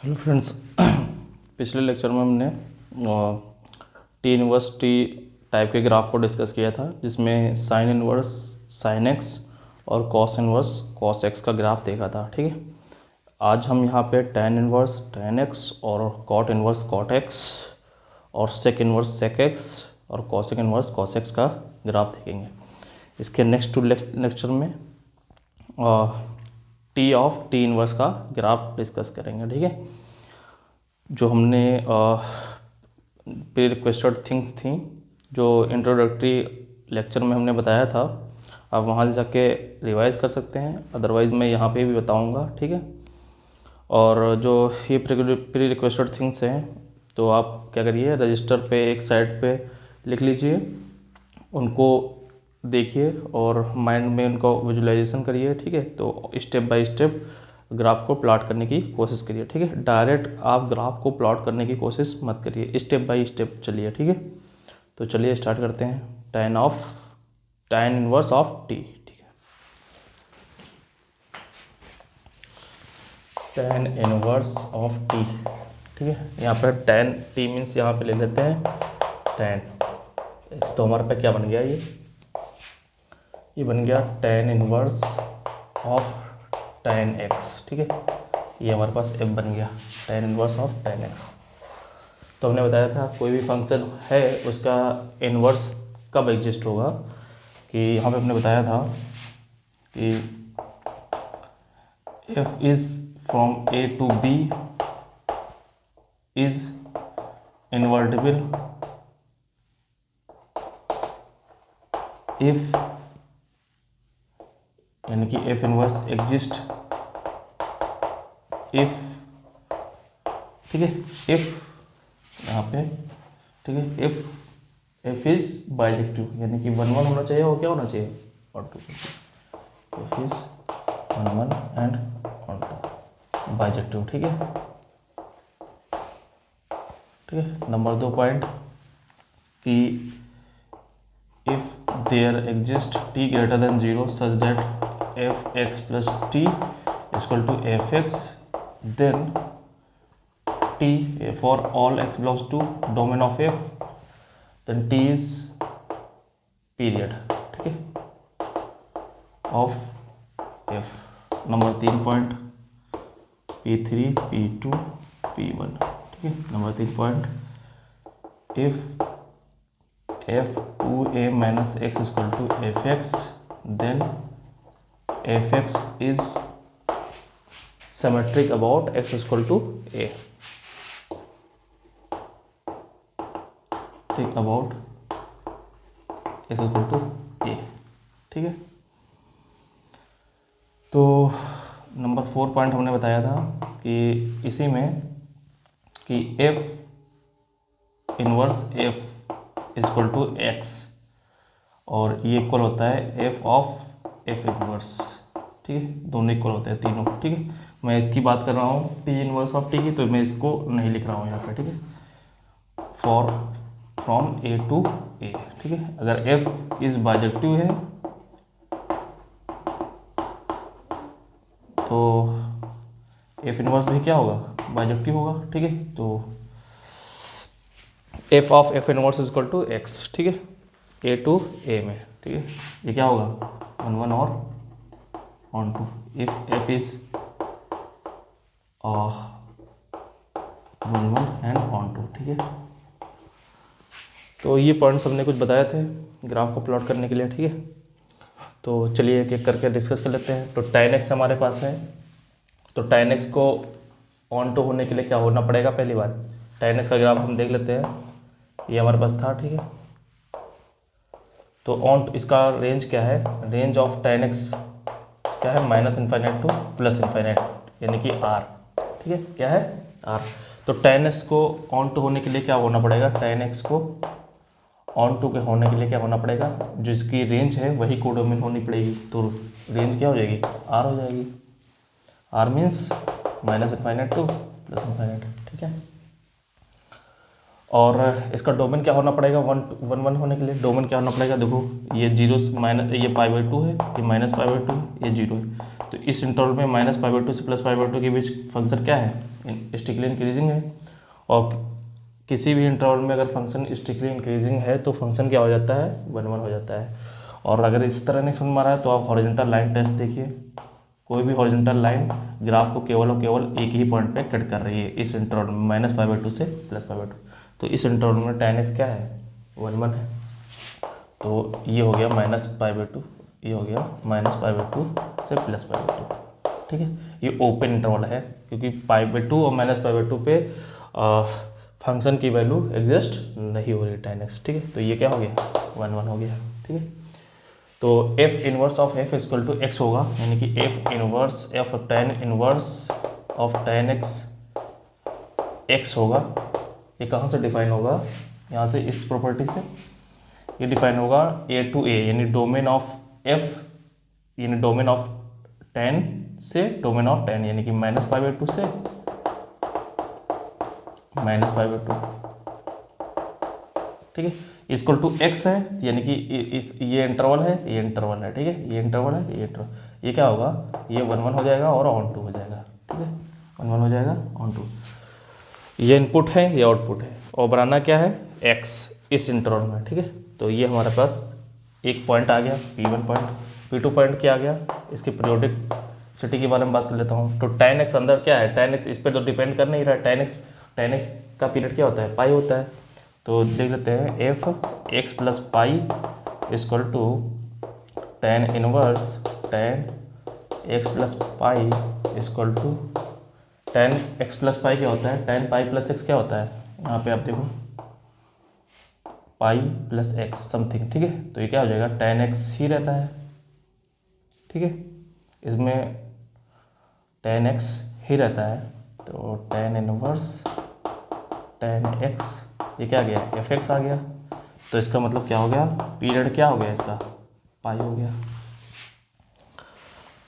Hello friends. पिछले lecture में हमने टी इनवर्स टी टाइप के ग्राफ को डिस्कस किया था, जिसमें साइन इनवर्स साइन एक्स और कॉस इनवर्स कॉस एक्स का ग्राफ देखा था। ठीक है, आज हम यहाँ पे टैन इनवर्स टैन एक्स और कॉट इनवर्स कॉट एक्स और सेक इनवर्स सेक एक्स और कॉसेक इनवर्स कॉस एक्स का ग्राफ देखेंगे। इसके नेक्स्ट टू लेक्चर में टी ऑफ टी इनवर्स का ग्राफ डिस्कस करेंगे। ठीक है, जो हमने प्री रिक्वेस्टेड थिंग्स थी जो इंट्रोडक्टरी लेक्चर में हमने बताया था, आप वहाँ से जाके रिवाइज कर सकते हैं, अदरवाइज़ मैं यहाँ पे भी बताऊँगा। ठीक है, और जो ये प्री रिक्वेस्टेड थिंग्स हैं तो आप क्या करिए, रजिस्टर पे एक साइड पे लिख लीजिए, उनको देखिए और माइंड में उनको विजुअलाइजेशन करिए। ठीक है, तो स्टेप बाय स्टेप ग्राफ को प्लॉट करने की कोशिश करिए। ठीक है, डायरेक्ट आप ग्राफ को प्लॉट करने की कोशिश मत करिए, स्टेप बाय स्टेप चलिए। ठीक है, तो चलिए स्टार्ट करते हैं। Tan inverse of T. ठीक है, टैन इनवर्स ऑफ टी। ठीक है, यहाँ पर टैन टी मीन्स यहाँ पे ले लेते हैं टैन एक्स, तो हमारे पे क्या बन गया, ये बन गया tan inverse of tan x. ठीक है, ये हमारे पास एफ बन गया, tan inverse of tan x. तो हमने बताया था कोई भी फंक्शन है उसका इनवर्स कब एग्जिस्ट होगा, कि यहाँ पे हमने बताया था कि f is from A to B is invertible if, यानी कि एफ इनवर्स एग्जिस्ट इफ। ठीक है, इफ यहाँ पे, ठीक है, इफ एफ इज बाइजेक्टिव, यानी कि 1 1 होना चाहिए और क्या होना चाहिए, और 2। एफ इज 1 1 एंड और 2 बाइजेक्टिव। ठीक है, ठीक है। नंबर 2 पॉइंट कि if there exist t greater than 0 such that F x plus t equal to F x, then t for all x belongs to domain of f, then t is period, ठीक है, of f। Number 3 point p3 p2 p1। ठीक है, number 3 point if f2a minus x is equal to fx, then fx is symmetric about x is equal to a। About x equal to A. ठीक है, तो number 4 point हमने बताया था कि इसी में कि f inverse f equal to x, और ये इक्वल होता है एफ ऑफ एफ इनवर्स। ठीक है, दोनों इक्वल होते हैं तीनों। ठीक है, मैं इसकी बात कर रहा हूँ टी इनवर्स ऑफ टी की, तो मैं इसको नहीं लिख रहा हूँ यहाँ पे। ठीक है, for from A to A. ठीक है, अगर f इज बाइजेक्टिव है तो f इनवर्स भी क्या होगा, बाइजेक्टिव होगा। ठीक है, तो f of f inverse is equal to x। ठीक है, ए टू ए में। ठीक है, ये क्या होगा, 1 1 और 1 2 इफ f इज 1 1 एंड 1 2। ठीक है, तो ये पॉइंट्स हमने कुछ बताए थे ग्राफ को प्लॉट करने के लिए। ठीक है, तो चलिए एक एक करके डिस्कस कर लेते हैं। तो tan x हमारे पास है, तो tan x को ऑन टू होने के लिए क्या होना पड़ेगा, पहली बात tan x का ग्राफ हम देख लेते हैं, ये हमारे पास था। ठीक है, तो ऑन इसका रेंज क्या है, रेंज ऑफ tan x क्या है, -∞ टू +∞, यानी कि r। ठीक है, क्या है, r। तो tan x को ऑन टू होने के लिए क्या होना पड़ेगा, tan x को ऑन टू के होने के लिए क्या होना पड़ेगा, जो इसकी रेंज है वही कोडोमेन होनी पड़ेगी, तो रेंज क्या हो जाएगी, आर हो जाएगी। R means -∞ to +∞। ठीक है, और इसका डोमेन क्या होना पड़ेगा, 1 1 होने के लिए डोमेन क्या होना पड़ेगा, देखो ये जीरो माइनस, ये π/2 है, ये -π/2 है, ये जीरो है। तो इस इंटरवल में -π/2 से +π/2 के बीच फंक्शन क्या है, स्टिकली इंक्रीजिंग है। और किसी भी इंटरवल में अगर फंक्शन स्टिकली इंक्रीजिंग है तो फंक्शन क्या हो जाता है, 1 1 हो जाता है। और अगर इस तरह नहीं समझ में आ रहा है तो आप हॉरिजॉन्टल लाइन टेस्ट देखिए, कोई भी हॉरिजॉन्टल लाइन ग्राफ को केवल और केवल एक ही पॉइंट पे कट कर रही है इस इंटरवल में -π/2 से +π/2। तो इस इंटरवल में tan x क्या है, 1 1 है। तो ये हो गया -π/2, ये हो गया -π/2 से +π/2, ठीक है। ये ओपन इंटरवल है क्योंकि π/2 और -π/2 पे फंक्शन की वैल्यू एग्जिस्ट नहीं हो रही tan x, ठीक है। तो ये क्या हो गया, 1 1 हो गया, ठीक है। तो f inverse of f equal to x होगा, यानी कि f inverse f tan inverse of tan x होगा। ये कहाँ से डिफाइन होगा, यहाँ से इस प्रॉपर्टी से ये डिफाइन होगा a टू a, यानी डोमेन ऑफ f, यानी डोमेन ऑफ tan से डोमेन ऑफ tan, यानी कि -π/2 से -π/2, ठीक है। इक्वल टू x है, यानी कि ये इंटरवल है, ये इंटरवल है, ठीक है, ये इंटरवल है, ये इंटरवल, ये क्या होगा, ये 1 1 हो जाएगा और ऑन टू हो जाएगा, ठीक है, 1 1 हो जाएगा ऑन टू। ये इनपुट है, ये आउटपुट है, और बनाना क्या है, x इस इंटरवल में, ठीक है। तो ये हमारे पास एक पॉइंट आ गया P1 पॉइंट, P2 पॉइंट क्या आ गया, इसकी पीरियोडिक सिटी के बारे में बात कर लेता हूँ। तो tan x अंदर क्या है, tan x इस पर तो डिपेंड कर नहीं रहा है, tan x का पीरियड क्या होता है, पाई होता है। तो देख लेते हैं f x plus pi equal to tan inverse tan x plus pi equal to tan x plus pi क्या होता है, tan पाई प्लस x क्या होता है, यहाँ पे आप देखो पाई प्लस एक्स समथिंग, ठीक है। तो ये क्या हो जाएगा, tan x ही रहता है, ठीक है, इसमें tan x ही रहता है। तो tan इनवर्स tan x, ये क्या आ गया, fx आ गया। तो इसका मतलब क्या हो गया, पीरियड क्या हो गया इसका, पाई हो गया।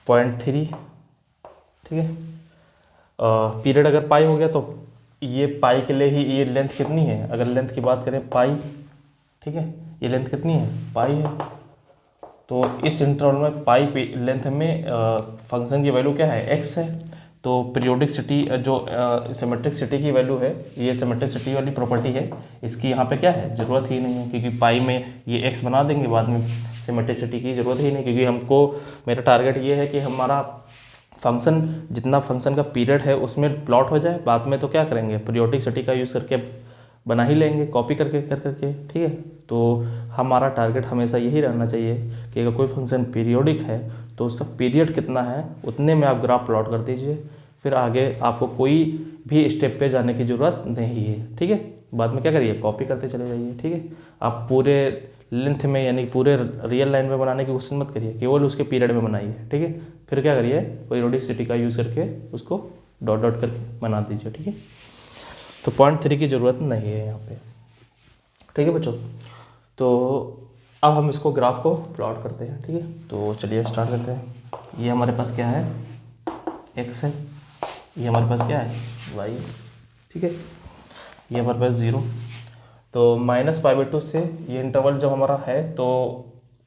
पॉइंट 3, ठीक है, पीरियड अगर पाई हो गया तो ये पाई के लिए ही, ये लेंथ कितनी है, अगर लेंथ की बात करें पाई, ठीक है, ये लेंथ कितनी है, पाई है। तो इस इंटरवल में पाई लेंथ में फंक्शन की वैल्यू क्या है, x है। तो पीरियोडिक सिटी जो सिमेट्रिक सिटी की वैल्यू है, ये सिमेट्रिक सिटी वाली प्रॉपर्टी है, इसकी यहाँ पे क्या है, ज़रूरत ही नहीं है, क्योंकि पाई में ये x बना देंगे बाद में, सिमेट्रिक सिटी की ज़रूरत ही नहीं, क्योंकि हमको, मेरा टारगेट ये है कि हमारा फंक्शन, जितना फंक्शन का पीरियड है उसमें प्लॉट हो जाए, बाद में तो क्या करेंगे, पीरियोडिक सिटी का यूज़ करके बना ही लेंगे, कॉपी करके करके, ठीक है। तो हमारा टारगेट हमेशा यही रहना चाहिए कि अगर कोई फंक्शन पीरियोडिक है तो उसका पीरियड कितना है उतने में आप ग्राफ प्लॉट कर दीजिए, फिर आगे आपको कोई भी स्टेप पे जाने की ज़रूरत नहीं है, ठीक है। बाद में क्या करिए, कॉपी करते चले जाइए, ठीक है। आप पूरे लेंथ में, यानी पूरे रियल लाइन में बनाने की कोशिश मत करिए, केवल उसके पीरियड में बनाइए, ठीक है। फिर क्या करिए, पीरियोडिक सिटी का यूज़ करके उसको डॉट डॉट करके बना दीजिए, ठीक है। तो पॉइंट 3 की ज़रूरत नहीं है यहाँ पे, ठीक है बच्चों। तो अब हम इसको ग्राफ को प्लॉट करते हैं, ठीक है। तो चलिए स्टार्ट करते हैं। ये हमारे पास क्या है, x है, ये हमारे पास क्या है, y, ठीक है, ये हमारे पास 0। तो -π/2 से ये इंटरवल जब हमारा है तो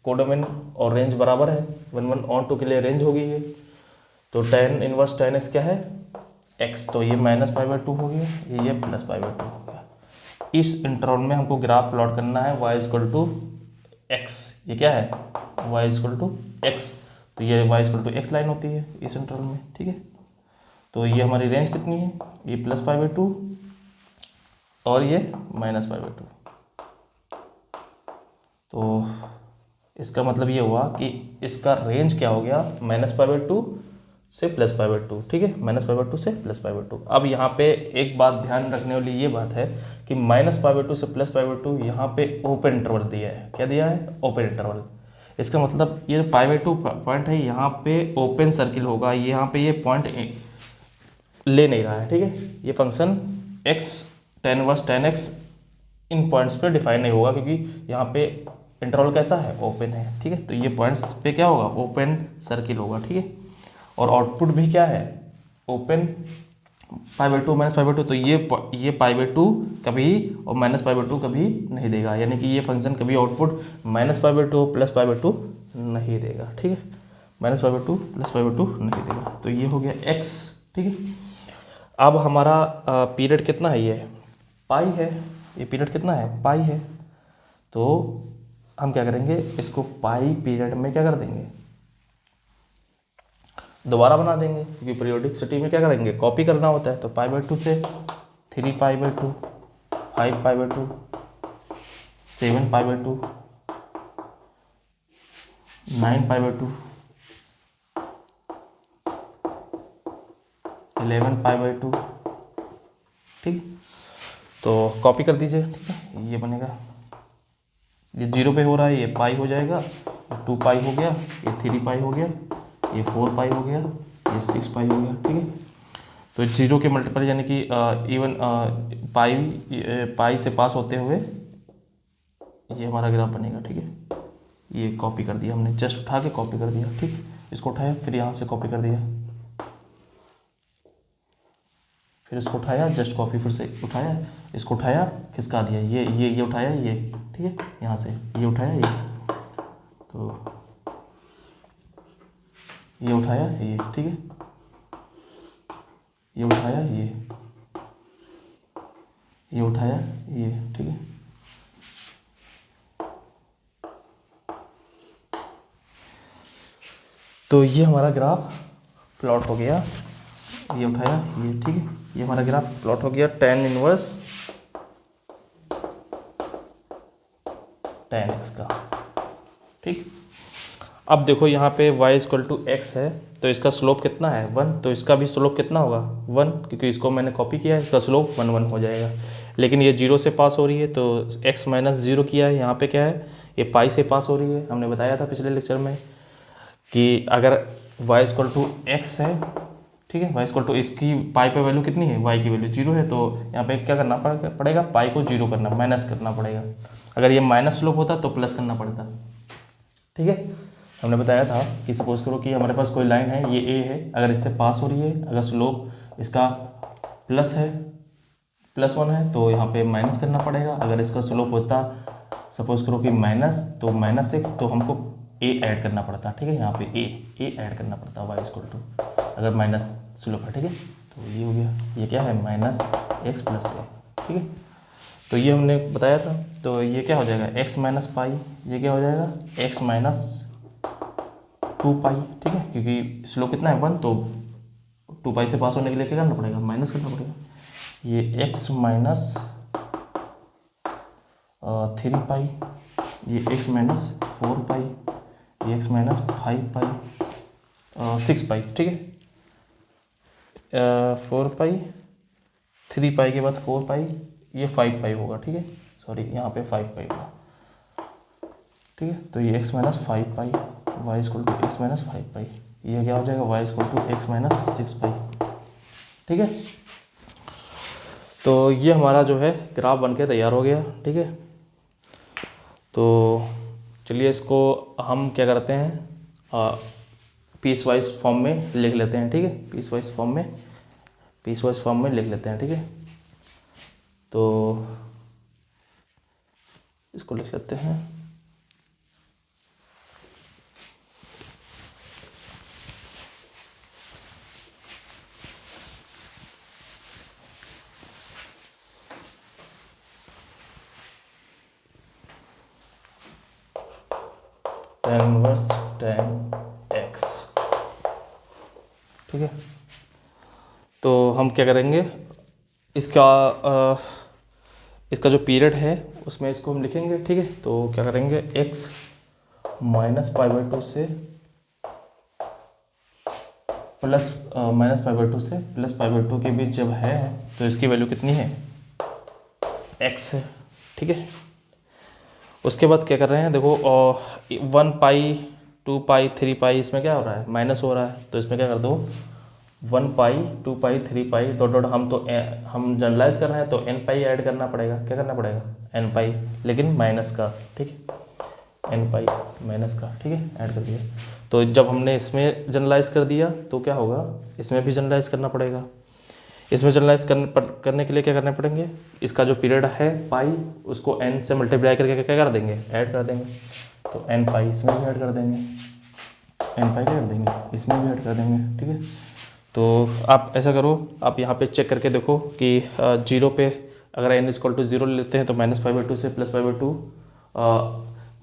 कोडोमेन और रेंज बराबर है, 1 1 ऑन 2 के लिए रेंज होगी ये। तो tan इनवर्स tan x क्या है, x, तो ये -π/2 हो गया, ये +π/2 हो गया। इस इंटरवल में हमको ग्राफ प्लॉट करना है y इक्वल टू x, ये क्या है, y इक्वल टू x, तो ये y equal to x line होती है इस इंटरवल में, ठीक है। तो ये हमारी रेंज कितनी है, ये +π/2 और ये -π/2। तो इसका मतलब ये हुआ कि इसका रेंज क्या हो गया, -π/2 से +π/2, ठीक है, -π/2 से +π/2। अब यहाँ पे एक बात ध्यान रखने वाली ये बात है कि -π/2 से +π/2 यहाँ पे ओपन इंटरवल दिया है, क्या दिया है, ओपन इंटरवल। इसका मतलब ये जो π/2 पॉइंट है यहाँ पे ओपन सर्किल होगा, यहाँ पे ये पॉइंट ले नहीं रहा है, ठीक है। ये function x tan inverse tan x इन पॉइंट्स पे डिफाइन नहीं होगा, क्योंकि यहाँ पे इंटरवल कैसा है, ओपन है, ठीक है। तो ये पॉइंट्स पे क्या होगा, ओपन सर्किल होगा, ठीक है। और आउटपुट भी क्या है, ओपन π/2 -π/2, तो ये π/2 कभी और -π/2 कभी नहीं देगा, यानी कि ये फंक्शन कभी आउटपुट -π/2 +π/2 नहीं देगा। ठीक है, -π/2 +π/2 नहीं देगा। तो ये हो गया x। ठीक है, अब हमारा पीरियड कितना है, ये पाई है, ये पीरियड कितना है, पाई है। तो हम क्या करेंगे, इसको पाई पीरियड में क्या कर देंगे, दोबारा बना देंगे, क्योंकि पीरियोडिसिटी में क्या करेंगे, कॉपी करना होता है। तो π/2 से 3π/2, 5π/2, 7π/2, 9π/2, 11π/2। ठीक, तो कॉपी कर दीजिए। ठीक है, ये बनेगा, ये 0 पे हो रहा है, ये पाई हो जाएगा, 2π हो गया, ये 3π हो गया, ये 4π हो गया, ये 6π हो गया। ठीक है, तो 0 के मल्टीपल यानी कि इवन पाई से पास होते हुए ये हमारा ग्राफ बनेगा। ठीक है, ये कॉपी कर दिया हमने, जस्ट उठा के कॉपी कर दिया। ठीक, इसको उठाया, फिर यहाँ से कॉपी कर दिया, फिर इसको उठाया, जस्ट कॉपी, फिर से उठाया, इसको उठाया, खिसका दिया, ये उठाया, ये। ठीक है, यहाँ से ये उठाया, ये, तो ये उठाया, ये। ठीक है, ये उठाया, ये उठाया, ये। ठीक है, तो ये हमारा ग्राफ प्लॉट हो गया, ये उठाया, ये। ठीक है, ये हमारा ग्राफ प्लॉट हो गया tan इनवर्स tan x का। ठीक, अब देखो यहाँ पे y = x है, तो इसका स्लोप कितना है, 1, तो इसका भी स्लोप कितना होगा, 1, क्योंकि इसको मैंने कॉपी किया है, इसका स्लोप 1 1 हो जाएगा। लेकिन ये 0 से पास हो रही है, तो x - 0 किया है, यहाँ पे क्या है, ये पाई से पास हो रही है। हमने बताया था पिछले लेक्चर में कि अगर y = x है, ठीक है, y इसकी पाई पे वैल्यू कितनी है, y की वैल्यू 0 है, तो यहाँ पे क्या करना पड़ेगा, पाई को 0 करना, माइनस करना पड़ेगा। अगर ये माइनस स्लोप होता तो प्लस करना पड़ता। ठीक है, हमने बताया था कि सपोज करो कि हमारे पास कोई लाइन है, ये a है, अगर इससे पास हो रही है, अगर स्लोप इसका प्लस है, +1 है, तो यहाँ पे माइनस करना पड़ेगा। अगर इसका स्लोप होता सपोज करो कि माइनस, तो -6, तो हमको a ऐड करना पड़ता। ठीक है, यहाँ पे a ऐड करना पड़ता y = अगर माइनस स्लोप है। ठीक है, तो ये हो गया, ये क्या है, -x + a। ठीक है, तो ये हमने बताया था, तो ये क्या हो जाएगा, x - पाई, ये क्या हो जाएगा, x - 2π। ठीक है, क्योंकि स्लोप कितना है, 1, तो 2π से पास होने के लिए क्या करना पड़ेगा, माइनस करना पड़ेगा। ये x - 3π, ये x - 4π, ये x - 5π, 6π। ठीक है, 4π, 3π के बाद 4π, ये 5π होगा। ठीक है, सॉरी, यहाँ पे 5π होगा। ठीक है, तो ये x - 5π, y = x - 5π, ये क्या हो जाएगा, y = x - 6π। ठीक है, तो ये हमारा जो है ग्राफ बन के तैयार हो गया। ठीक है, तो चलिए इसको हम क्या करते हैं, पीस वाइज फॉर्म में लिख लेते हैं। ठीक है, पीस वाइज फॉर्म में लिख लेते हैं। ठीक है, तो इसको लिख लेते हैं। tan inverse tan x। ठीक है, तो हम क्या करेंगे, इसका जो पीरियड है उसमें इसको हम लिखेंगे। ठीक है, तो क्या करेंगे, x -π/2 से -π/2 से +π/2 के बीच जब है, तो इसकी वैल्यू कितनी है, x है। ठीक है, उसके बाद क्या कर रहे हैं, देखो 1π 2π 3π, इसमें क्या हो रहा है, माइनस हो रहा है, तो इसमें क्या कर दो, 1π 2π 3π डॉट हम जनरलाइज कर रहे हैं, तो nπ ऐड करना पड़ेगा। क्या करना पड़ेगा, nπ, लेकिन माइनस का। ठीक है, nπ माइनस का। ठीक है, ऐड कर दिया। तो जब हमने इसमें जनरलाइज कर दिया, तो क्या होगा, इसमें भी जनरलाइज करना पड़ेगा। इसमें जनरलाइज करने के लिए क्या करने पड़ेंगे, इसका जो पीरियड है पाई उसको n से मल्टीप्लाई करके क्या कर देंगे, ऐड कर देंगे। तो n पाई इसमें भी ऐड कर देंगे, n पाई क्या कर देंगे, इसमें भी ऐड कर देंगे, ठीक है। तो आप ऐसा करो, आप यहाँ पे चेक करके देखो कि 0 पे अगर n इक्वल टू 0 लेते हैं तो -π/2 से +π/2,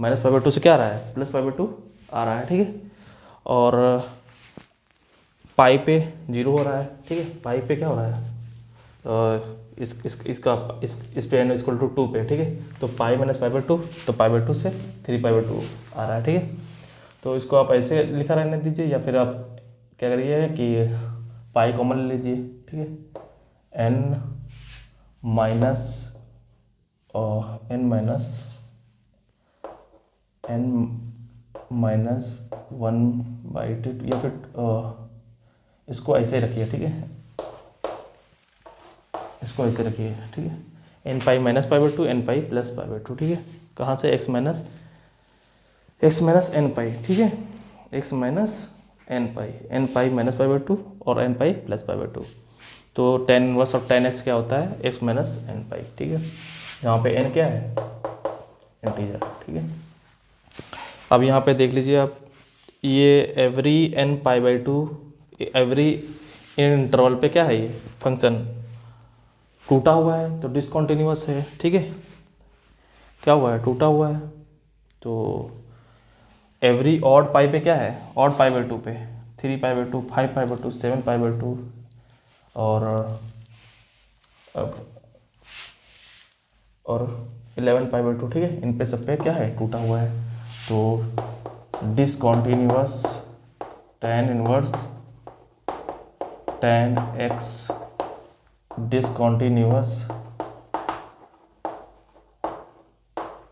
-π/2 से क्या आ रहा है, +π/2 आ रहा है, ठीक है। और पाई पे 0 हो रहा है, ठीक है, पाई पे क्या हो रहा है, इस पे n इक्वल टू 2 पे, ठीक है। तो पाई -π/2, तो π/2 से 3π/2 आ रहा है, ठीक है। तो इसको आप ऐसे लिखा रहने दीजिए, या फिर आप क्या करिए कि पाई कॉमन ले लीजिए, ठीक है। n माइनस n-1/2, या फिर इसको ऐसे रखिए, ठीक है, इसको ऐसे रखिए, ठीक है। n पाई -π/2, n पाई +π/2, ठीक है। कहाँ से x माइनस n पाई, ठीक है, x माइनस n पाई -π/2 और n पाई +π/2। तो tan inverse of tan x क्या होता है, x माइनस n पाई, ठीक है। यहाँ पे n क्या है, इंटीजर, ठीक है। अब यहाँ पे देख लीजिए आप, ये every n π/2, every in interval पे क्या है, ये फंक्शन टूटा हुआ है तो डिसकंटिन्यूअस है, ठीक है। क्या हुआ है, टूटा हुआ है। तो एवरी ऑड पाई पे क्या है, ऑड π/2 पे 3π/2, 5π/2, 7π/2 और 11π/2, ठीक है। इन पे सब पे क्या है, टूटा हुआ है। तो discontinuous tan inverse tan x discontinuous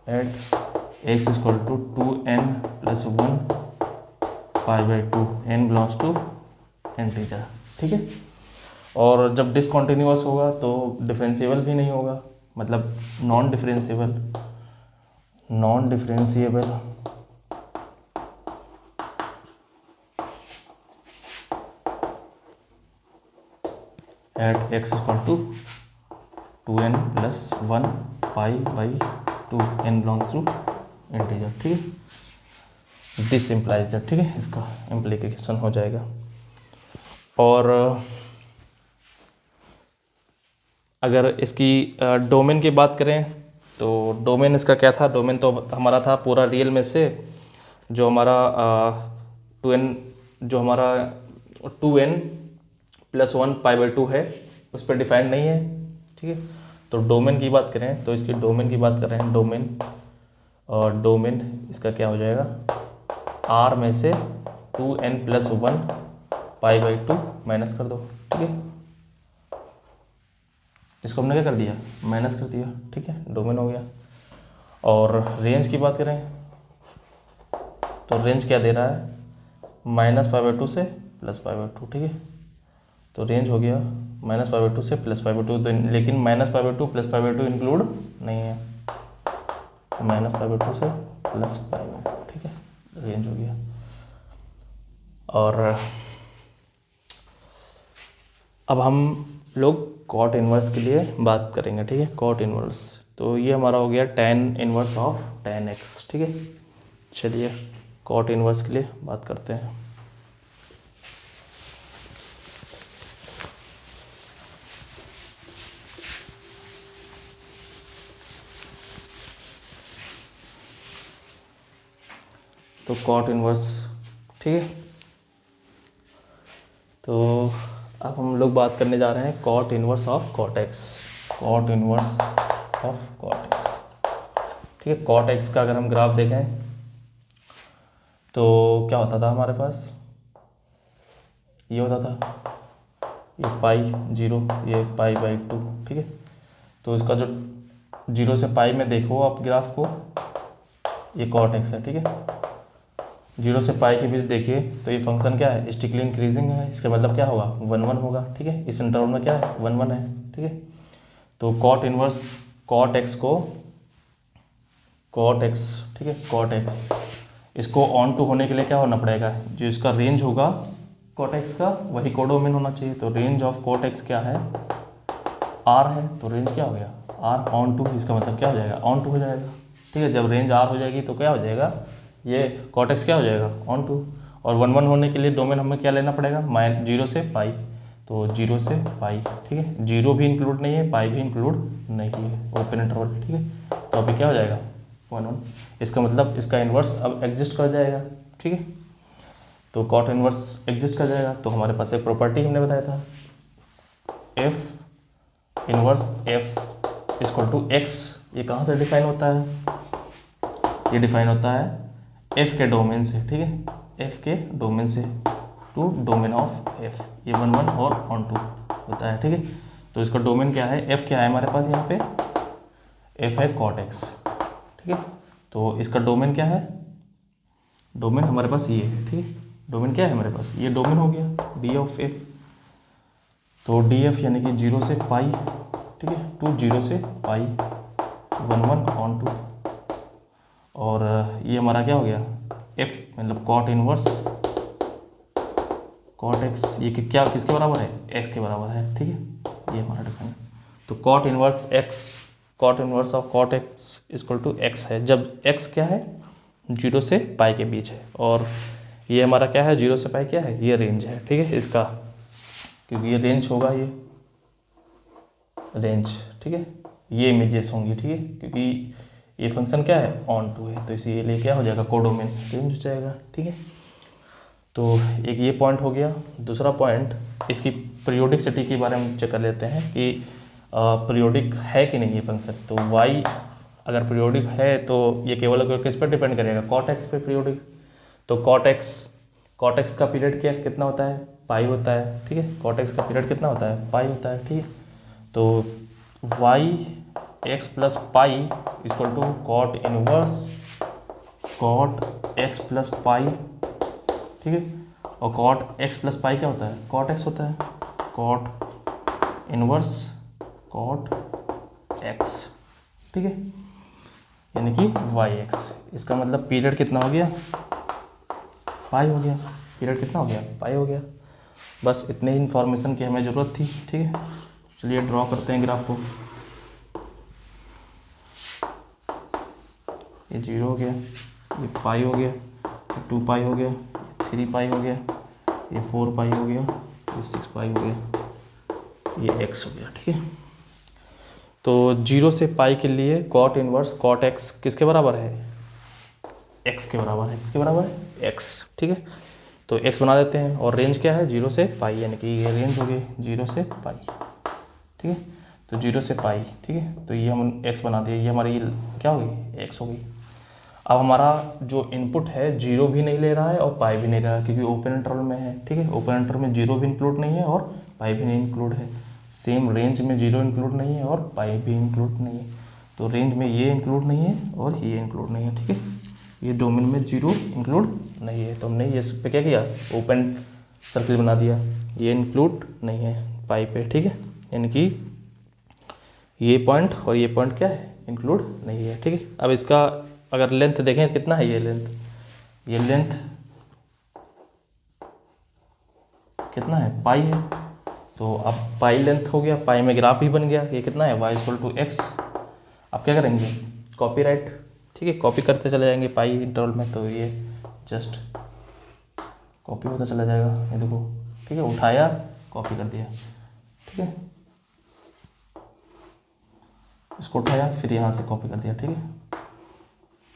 at x equal to 2n + 1 π/2, n belongs to integer, ठीक है। और जब डिसकंटिन्यूअस होगा तो डिफरेंशिएबल भी नहीं होगा, मतलब non differentiable at x equal to 2n + 1 π/2, n belongs to integer, ठीक है। दिस इम्प्लाइज दैट, ठीक है, इसका इम्प्लीकेशन हो जाएगा। और अगर इसकी डोमेन की बात करें तो डोमेन इसका क्या था, डोमेन तो हमारा था पूरा रियल में से जो हमारा 2n + 1 π/2 है उस पर डिफाइंड नहीं है, ठीक है। तो डोमेन की बात करें तो इसकी डोमेन की बात कर रहे हैं, डोमेन इसका क्या हो जाएगा, R में से 2n + 1 π/2 माइनस कर दो, ठीक है। इसको हमने क्या कर दिया, माइनस कर दिया, ठीक है, डोमेन हो गया। और रेंज की बात करें तो रेंज क्या दे रहा है, -π/2 से +π/2, ठीक है। तो रेंज हो गया -π/2 से +π/2, तो लेकिन -π/2 +π/2 इंक्लूड नहीं है, -π/2 से +π/2, ठीक है, रेंज हो गया। और अब हम लोग कॉट इनवर्स के लिए बात करेंगे, ठीक है। कॉट इनवर्स, तो ये हमारा हो गया tan inverse of tan x, ठीक है। चलिए कॉट इनवर्स के लिए बात करते हैं। तो कॉट इनवर्स, ठीक है। तो अब हम लोग बात करने जा रहे हैं cot inverse of cot x, cot inverse of cot x, ठीक है। कॉट एक्स का अगर हम ग्राफ देखें तो क्या होता था हमारे पास, ये होता था, ये π0, ये π/2, ठीक है। तो इसका जो 0 से π में देखो आप ग्राफ को, ये कॉट एक्स है, ठीक है। 0 से π के बीच देखिए तो ये फंक्शन क्या है, स्टिकली इंक्रीजिंग है, इसका मतलब क्या होगा, 1 होगा, ठीक है। इस इंटरवल में क्या है, 1 है, ठीक है। तो कॉट इनवर्स कॉट एक्स को, कॉट एक्स, ठीक है, कॉट एक्स, इसको ऑन टू होने के लिए क्या होना पड़ेगा, जो इसका रेंज होगा कॉट एक्स का वही कोडोमेन होना चाहिए। तो रेंज ऑफ कॉट एक्स क्या है, आर है तो रेंज क्या हो गया, आर ऑन टू, इसका मतलब क्या हो जाएगा, ऑन टू हो जाएगा। ठीक है, जब रेंज आर हो जाएगी तो क्या हो जाएगा, ये कॉट एक्स क्या हो जाएगा, ऑन टू। और 1 1 होने के लिए डोमेन हमें क्या लेना पड़ेगा, -0 से पाई, तो 0 से पाई। ठीक है, 0 भी इंक्लूड नहीं है, पाई भी इंक्लूड नहीं है, ओपन इंटरवल। ठीक है, तो अभी क्या हो जाएगा 1 1, इसका मतलब इसका इन्वर्स अब एग्जिस्ट कर जाएगा। ठीक है, तो कॉट इन्वर्स एग्जिस्ट कर जाएगा। तो हमारे पास एक प्रॉपर्टी हमने बताया था, f inverse f equal to x. ये कहाँ से डिफाइन होता है, ये डिफाइन होता है एफ के डोमेन से। ठीक है, एफ के डोमेन से टू डोमेन ऑफ एफ, ये 1 1 और ऑन टू होता है। ठीक है, तो इसका डोमेन क्या है, एफ क्या है हमारे पास यहाँ पे, एफ है कॉट एक्स। ठीक है, तो इसका डोमेन क्या है, डोमेन हमारे पास ये है। ठीक है, डोमेन क्या है हमारे पास, ये डोमेन हो गया डी ऑफ एफ। तो डी एफ यानी कि 0 से पाई, ठीक है, टू 0 से पाई 1 1 ऑन टू। और ये हमारा क्या हो गया, एफ मतलब कॉट इनवर्स कॉट एक्स, ये क्या किसके बराबर है, एक्स के बराबर है। ठीक है, ये हमारा डिफाइन। तो cot inverse x, cot inverse of cot x equal to x है, जब एक्स क्या है 0 से पाई के बीच है। और ये हमारा क्या है, 0 से पाई क्या है, ये रेंज है। ठीक है, इसका क्योंकि ये रेंज होगा, ये रेंज। ठीक है, ये इमेजेस होंगी। ठीक है, क्योंकि ये फंक्शन क्या है, ऑन टू है, तो इसीलिए क्या हो जाएगा, कोडोमेन रेंज हो जाएगा। ठीक है, तो एक ये पॉइंट हो गया। दूसरा पॉइंट इसकी पीरियोडिसिटी के बारे में चेक कर लेते हैं कि पीरियोडिक है कि नहीं ये फंक्शन। तो y अगर पीरियोडिक है तो ये केवल अगर किस पर डिपेंड करेगा, कॉट एक्स पे पीरियोडिक। तो कॉट एक्स का पीरियड क्या कितना होता है, पाई होता है। ठीक है, कॉट एक्स का पीरियड कितना होता है, पाई होता है। ठीक है, तो y x plus pi equal to cot inverse cot x plus pi. ठीक है, और कॉट एक्स प्लस पाई क्या होता है, कॉट एक्स होता है, कॉट इनवर्स कॉट एक्स। ठीक है, यानी कि वाई एक्स। इसका मतलब पीरियड कितना हो गया, पाई हो गया। पीरियड कितना हो गया, पाई हो गया। बस इतने ही इन्फॉर्मेशन की हमें ज़रूरत थी। ठीक है, चलिए ड्रॉ करते हैं ग्राफ को। ये 0 हो गया, ये पाई हो गया, ये 2 पाई हो गया, 3 पाई हो गया, ये 4 पाई हो गया, ये 6 पाई हो गया, ये x हो गया। ठीक है, तो 0 से पाई के लिए कॉट इनवर्स कॉट x किसके बराबर है, x के बराबर है। किसके बराबर है, x। ठीक है, तो x बना देते हैं। और रेंज क्या है, 0 से पाई, यानी कि ये रेंज हो गई 0 से पाई। ठीक है, तो 0 से पाई। ठीक है, तो ये हम x बना दिए, ये हमारी क्या हो गई, x हो गई। अब हमारा जो इनपुट है 0 भी नहीं ले रहा है और पाई भी नहीं ले रहा है, क्योंकि ओपन इंटरवल में है। ठीक है, ओपन इंटरवल में 0 भी इंक्लूड नहीं है और पाई भी नहीं इंक्लूड है। सेम रेंज में 0 इंक्लूड नहीं है और पाई भी इंक्लूड नहीं है। तो रेंज में ये इंक्लूड नहीं है और ये इंक्लूड नहीं है। ठीक है, ये डोमेन में 0 इंक्लूड नहीं है, तो हमने ये इस पे क्या किया, ओपन सर्किल बना दिया। ये इंक्लूड नहीं है पाई पे। ठीक है, यानी कि ये पॉइंट और ये पॉइंट क्या है, इंक्लूड नहीं है। ठीक है, अब इसका अगर लेंथ देखें कितना है, ये लेंथ कितना है, पाई है। तो अब पाई लेंथ हो गया, पाई में ग्राफ भी बन गया। ये कितना है, y इक्वल टू एक्स। अब क्या करेंगे, कॉपी राइट। ठीक है, कॉपी करते चले जाएंगे पाई इंटरवल में, तो ये जस्ट कॉपी होता चला जाएगा। ये देखो, ठीक है, उठाया कॉपी कर दिया। ठीक है, इसको उठाया फिर यहाँ से कॉपी कर दिया। ठीक है,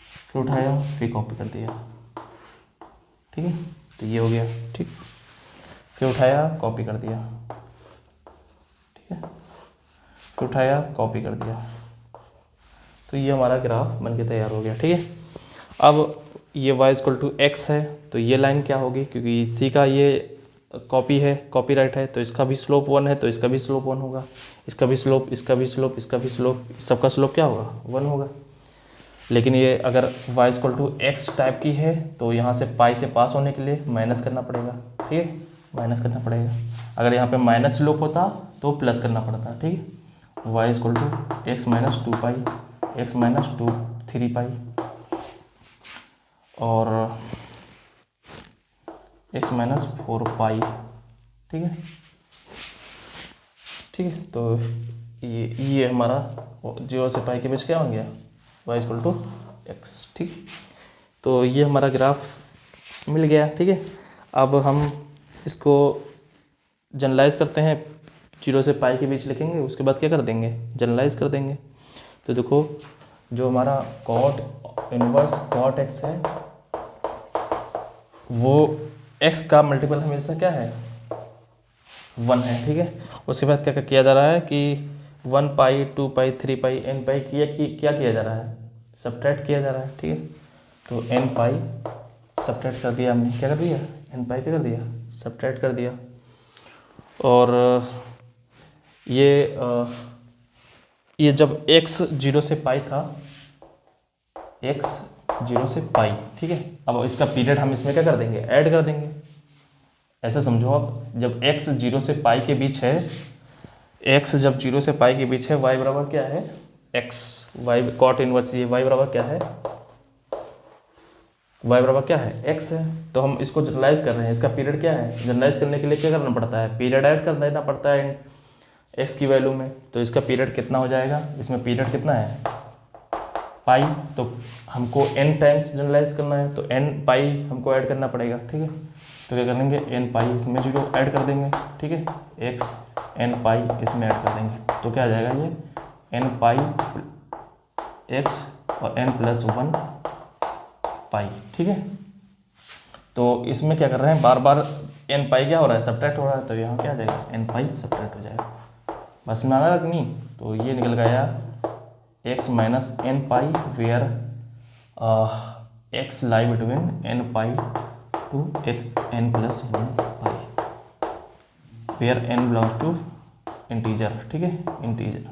फिर उठाया फिर कॉपी कर दिया। ठीक है, तो ये हो गया। ठीक, फिर उठाया कॉपी कर दिया। ठीक है, फिर उठाया कॉपी कर दिया। तो ये हमारा ग्राफ बन के तैयार हो गया। ठीक है, अब ये y इक्वल टू एक्स है, तो ये लाइन क्या होगी, क्योंकि इसी का ये कॉपी है, कॉपी राइट है, तो इसका भी स्लोप 1 है, तो इसका भी स्लोप 1 होगा। इसका भी स्लोप, इसका भी स्लोप, इसका भी स्लोप, सबका स्लोप क्या होगा, 1 होगा। लेकिन ये अगर y equal to x type की है तो यहाँ से पाई से पास होने के लिए माइनस करना पड़ेगा। ठीक है, माइनस करना पड़ेगा। अगर यहाँ पे माइनस स्लोप होता तो प्लस करना पड़ता। ठीक है, y equal to x minus 2 pi, x minus 2 3 pi, और एक्स माइनस 4 पाई। ठीक है, ठीक है, तो ये हमारा 0 से पाई के बीच क्या हो गया, y=x। ठीक, तो ये हमारा ग्राफ मिल गया। ठीक है, अब हम इसको जनरलाइज करते हैं, 0 से पाई के बीच लिखेंगे, उसके बाद क्या कर देंगे, जनरलाइज कर देंगे। तो देखो जो हमारा कॉट इनवर्स कॉट x है वो x का मल्टीपल हमेशा क्या है, 1 है। ठीक है, उसके बाद क्या किया जा रहा है कि 1 पाई 2 पाई 3 पाई n पाई क्या किया जा रहा है, सब्ट्रैक्ट किया जा रहा है। ठीक है, तो n पाई सब्ट्रैक्ट कर दिया हमने, क्या कर दिया, n पाई क्या कर दिया, सब्ट्रैक्ट कर दिया। और ये जब x 0 से पाई था, x 0 से पाई, ठीक है, अब इसका पीरियड हम इसमें क्या कर देंगे, ऐड कर देंगे। ऐसा समझो आप, जब x 0 से पाई के बीच है, x जब 0 से पाई के बीच है, y बराबर क्या है, x, y कॉट इनवर्स, ये y बराबर क्या है, y बराबर क्या है, x है। तो हम इसको जनरलाइज कर रहे हैं, इसका पीरियड क्या है, जनरलाइज करने के लिए क्या करना पड़ता है, पीरियड ऐड कर देना पड़ता है x की वैल्यू में। तो इसका पीरियड कितना हो जाएगा, इसमें पीरियड कितना है, पाई, तो हमको n टाइम्स जनरलाइज करना है, तो n पाई हमको ऐड करना पड़ेगा। ठीक है, तो क्या करेंगे, n पाई इसमें जो ऐड कर देंगे। ठीक है, x n पाई इसमें ऐड कर देंगे, तो क्या आ जाएगा, ये n पाई x और n+1 पाई। ठीक है, तो इसमें क्या कर रहे हैं, बार बार n पाई क्या हो रहा है, सब्ट्रैक्ट हो रहा है, तो यहाँ क्या आ जाएगा, n पाई सब्ट्रैक्ट हो जाएगा। बस में आना रखनी, तो ये निकल गया x minus n pi where x lie between n pi to n+1 pi, where n belongs to integer. ठीक है, इंटीजर।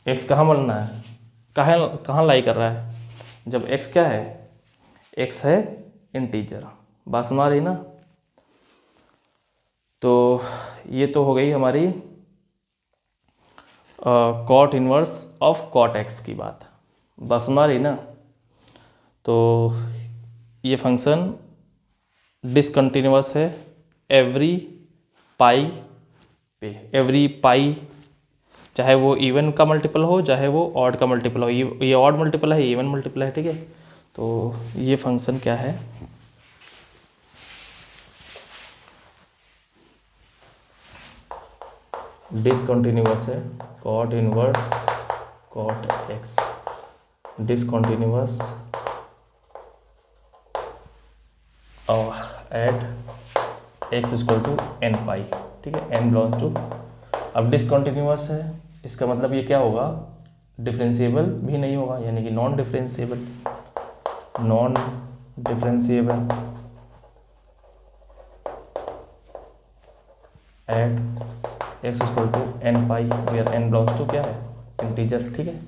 x कहाँ बनना है, कहाँ लाई कर रहा है, जब x क्या है, x है इंटीजर। बात समझ आ रही ना। तो ये तो हो गई हमारी cot inverse of cot x की बात समझ आ रही ना। तो ये फंक्शन डिसकंटिन्यूअस है एवरी पाई पे, एवरी पाई, चाहे वो इवन का मल्टीपल हो चाहे वो ऑड का मल्टीपल हो, ये ऑड मल्टीपल है, इवन मल्टीपल है। ठीक है, तो ये फंक्शन क्या है, डिसकंटिन्यूअस है, cot inverse cot x discontinuous at x equal to n pi. ठीक है, n बिलोंग्स टू, अब डिसकंटिन्यूअस है, इसका मतलब ये क्या होगा, डिफरेंशिएबल भी नहीं होगा, यानी कि non differentiable at x equal to n pi where n belongs to क्या है, इंटीजर। ठीक है,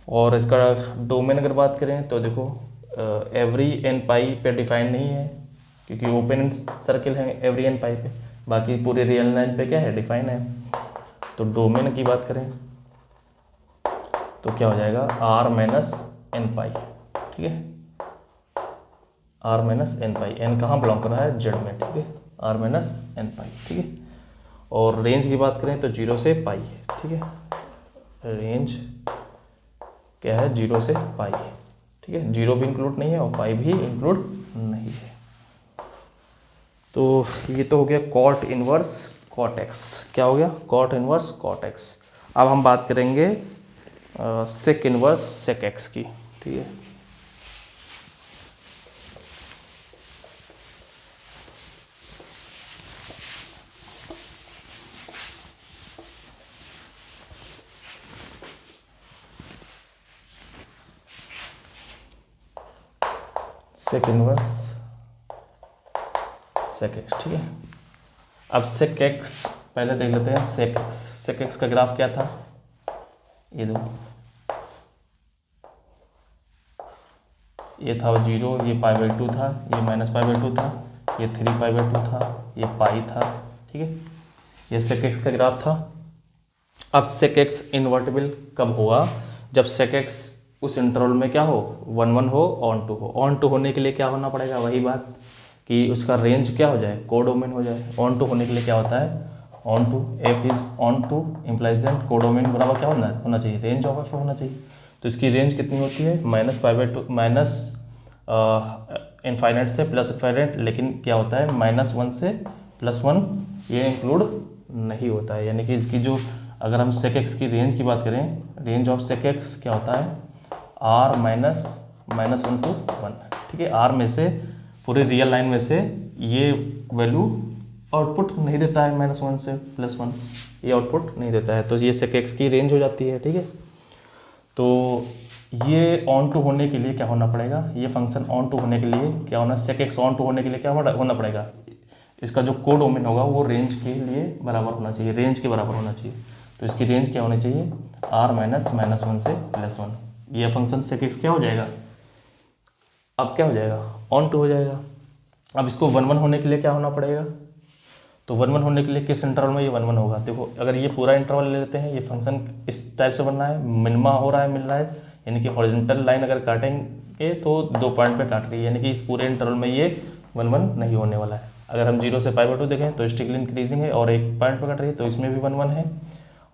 और इसका डोमेन अगर बात करें तो देखो एवरी n पाई पे डिफाइन नहीं है, क्योंकि ओपन सर्किल है एवरी n पाई पे, बाकी पूरे रियल लाइन पे क्या है, डिफाइन है। तो डोमेन की बात करें तो क्या हो जाएगा, r माइनस n पाई। ठीक है, r माइनस n पाई, n कहाँ बिलोंग कर रहा है, z में। ठीक है, r माइनस n पाई। ठीक है, और रेंज की बात करें तो 0 से पाई है। ठीक है, रेंज क्या है, 0 से पाई। ठीक है, 0 भी इंक्लूड नहीं है और पाई भी इंक्लूड नहीं है। तो ये तो हो गया कॉट इनवर्स कॉट x, क्या हो गया, कॉट इनवर्स कॉट x। अब हम बात करेंगे सेक इनवर्स सेक x की। ठीक है, सेक इनवर्स सेक एक्स। ठीक है, अब सेक एक्स पहले देख लेते हैं। सेक एक्स, सेक एक्स का ग्राफ क्या था, ये दो, ये था 0, ये π/2 था, ये -π/2 था, ये 3π/2 था, ये पाई था। ठीक है, ये सेक एक्स का ग्राफ था। अब सेक एक्स इन्वर्टिबल कब होगा, जब सेक एक्स उस इंटरवल में क्या हो, 1 1 हो, ऑन टू हो। ऑन टू होने के लिए क्या होना पड़ेगा, वही बात कि उसका रेंज क्या हो जाए, कोडोमेन हो जाए। ऑन टू होने के लिए क्या होता है, onto, f is onto implies that codomain बराबर क्या होना चाहिए, रेंज ऑफ एफ होना चाहिए। तो इसकी रेंज कितनी होती है, -π/2 माइनस इनफाइनाइट से प्लस इनफाइनाइट, लेकिन क्या होता है -1 से +1 ये इंक्लूड नहीं होता है। यानी कि इसकी जो, अगर हम sec x की रेंज की बात करें, रेंज ऑफ sec x क्या होता है, r -1 to 1, ठीक है। r में से, पूरी रियल लाइन में से ये वैल्यू आउटपुट नहीं देता है, -1 से +1 ये आउटपुट नहीं देता है, तो ये sec x की रेंज हो जाती है, ठीक है। तो ये ऑन टू होने के लिए क्या होना पड़ेगा, ये फंक्शन ऑन टू होने के लिए क्या होना, sec x ऑन टू होने के लिए क्या होना पड़ेगा, इसका जो कोडोमेन होगा वो रेंज के लिए बराबर होना चाहिए, रेंज के बराबर होना चाहिए। तो इसकी रेंज क्या होनी चाहिए, r -1 से +1। ये फंक्शन sec x क्या हो जाएगा, अब क्या हो जाएगा, ऑन टू हो जाएगा। अब इसको 1 1 होने के लिए क्या होना पड़ेगा, तो 1 1 होने के लिए किस इंटरवल में ये 1 1 होगा। देखो अगर ये पूरा इंटरवल ले लेते हैं, ये फंक्शन इस टाइप से बन रहा है, मिनिमा हो रहा है, मिल रहा है, यानी कि हॉरिजॉन्टल लाइन अगर काटेंगे तो 2 पॉइंट पे काट रही है, यानी कि इस पूरे इंटरवल में ये 1 1 नहीं होने वाला है। अगर हम 0 से π/2 देखें तो स्टिकली इंक्रीजिंग है और 1 पॉइंट पे कट रही है, तो इसमें भी 1 1 है।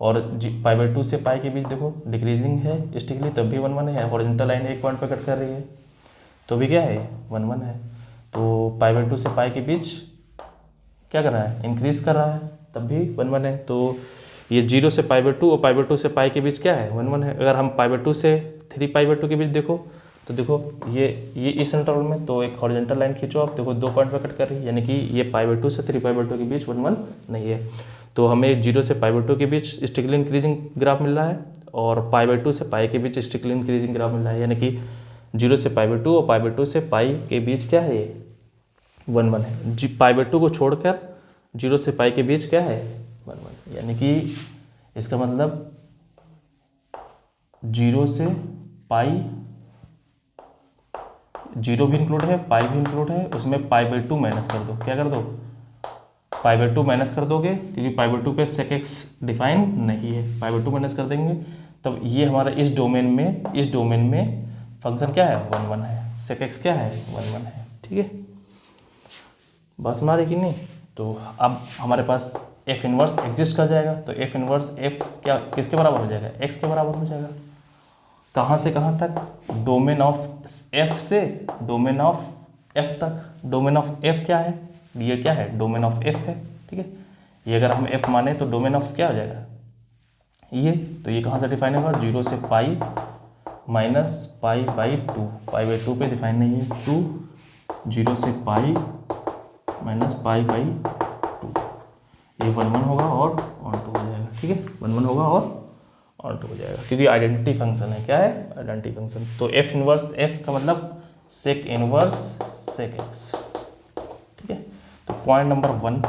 और π/2 से π के बीच देखो डिक्रीजिंग है स्टिकली, तब भी 1 1 है। हॉरिजॉन्टल लाइन 1 पॉइंट पे कट कर रही है, तो भी क्या है, 1 1 है। तो π/2 से π के बीच क्या कर रहा है, इंक्रीज कर रहा है, तब भी 1 1 है। तो ये 0 से π/2 और π/2 से π के बीच क्या है, 1 1 है। अगर हम π/2 से 3π/2 के बीच देखो, तो देखो ये इस इंटरवल में, तो एक हॉरिजॉन्टल लाइन खींचो आप, देखो 2 पॉइंट पे कट कर रही है, यानी कि ये π/2 से 3π/2 के बीच 1 1 नहीं है। तो हमें 0 से π/2 के बीच स्टिकली इंक्रीजिंग ग्राफ मिल रहा है, और π/2 से π के बीच स्टिकली इंक्रीजिंग ग्राफ मिल रहा है, यानी कि 0 से π/2 और π/2 से π के बीच क्या है, ये 1 1 है। π/2 को छोड़कर 0 से π के बीच क्या है, 1 1, यानी कि इसका मतलब 0 से π, 0 भी इंक्लूड है, पाई भी इंक्लूड है, उसमें π/2 माइनस कर दो, क्या कर दो, π/2 माइनस कर दोगे, क्योंकि π/2 पे sec x डिफाइन नहीं है, π/2 माइनस कर देंगे, तब ये हमारा इस डोमेन में फंक्शन क्या है, 1 1 है, sec x क्या है, 1 1 है, ठीक है। बस हमारे कि नहीं, तो अब हमारे पास f इनवर्स एग्जिस्ट कर जाएगा, तो f इनवर्स f क्या किसके बराबर हो जाएगा, x के बराबर हो जाएगा। कहाँ से कहाँ तक, डोमेन ऑफ f से डोमेन ऑफ f तक। डोमेन ऑफ f क्या है, ये क्या है, डोमेन ऑफ f है, ठीक है। ये अगर हम f माने तो डोमेन ऑफ क्या हो जाएगा, ये, तो ये कहाँ से डिफाइन होगा, 0 से पाई माइनस π/2, π/2 पे डिफाइन नहीं है, 2, 0 से पाई माइनस π/2, ये 1 1 होगा और ऑन टू हो जाएगा, ठीक है, 1 1 होगा और ऑन टू हो जाएगा, क्योंकि आइडेंटिटी फंक्शन है, क्या है, आइडेंटिटी फंक्शन। तो f इनवर्स f का मतलब sec इनवर्स sec x, ठीक है। तो पॉइंट नंबर 1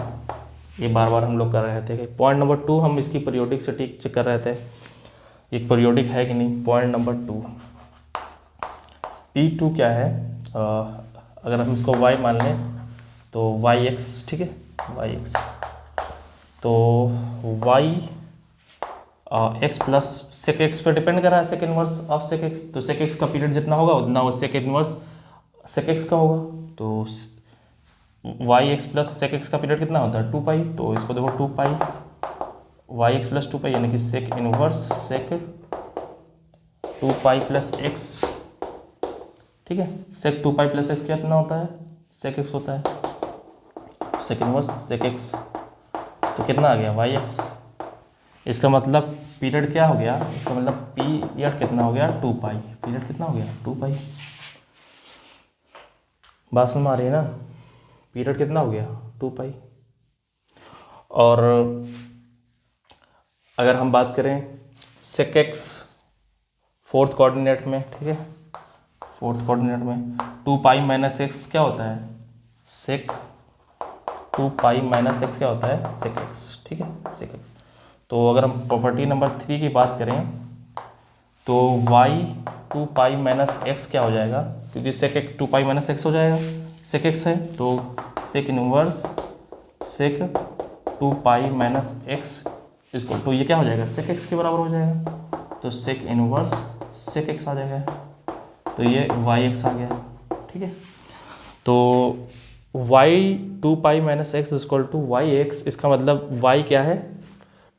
ये बार बार हम लोग कर रहे थे। पॉइंट नंबर 2 हम इसकी पीरियोडिसिटी चेक कर रहे थे, एक पीरियोडिक है कि नहीं। पॉइंट नंबर 2, P2 क्या है, अगर हम इसको y मान लें तो yx, ठीक है, yx, तो y x plus sec x पे डिपेंड कर रहा है, sec inverse of sec x, तो sec x का पीरियड जितना होगा उतना वो sec इनवर्स sec x का होगा। तो yx प्लस sec x का पीरियड कितना होता है, 2 पाई, तो इसको देखो 2 पाई yx प्लस 2 पाई, यानी कि sec inverse sec 2 pi plus x, ठीक है। sec 2 पाई प्लस x कितना होता है, sec x होता है, sec इनवर्स sec x, तो कितना आ गया yx। इसका मतलब पीरियड क्या हो गया, इसका मतलब पीरियड कितना हो गया, 2 पाई, पीरियड कितना हो गया, 2 पाई। बात समझ आ रही है ना, पीरियड कितना हो गया, 2 पाई। और अगर हम बात करें sec x फोर्थ कोऑर्डिनेट में, ठीक है, फोर्थ कोऑर्डिनेट में 2 पाई माइनस एक्स क्या होता है, sec 2 पाई माइनस एक्स क्या होता है, sec x, ठीक है, sec x। तो अगर हम प्रॉपर्टी नंबर 3 की बात करें तो y 2 पाई माइनस एक्स क्या हो जाएगा, क्योंकि sec 2 पाई माइनस एक्स हो जाएगा, sec x है, तो sec inverse sec 2 pi minus x इसको, तो ये क्या हो जाएगा, sec x के बराबर हो जाएगा, तो sec इनवर्स sec x आ जाएगा, तो ये yx आ गया, ठीक है। तो y 2 pi minus x equal to Y x, इसका मतलब वाई क्या है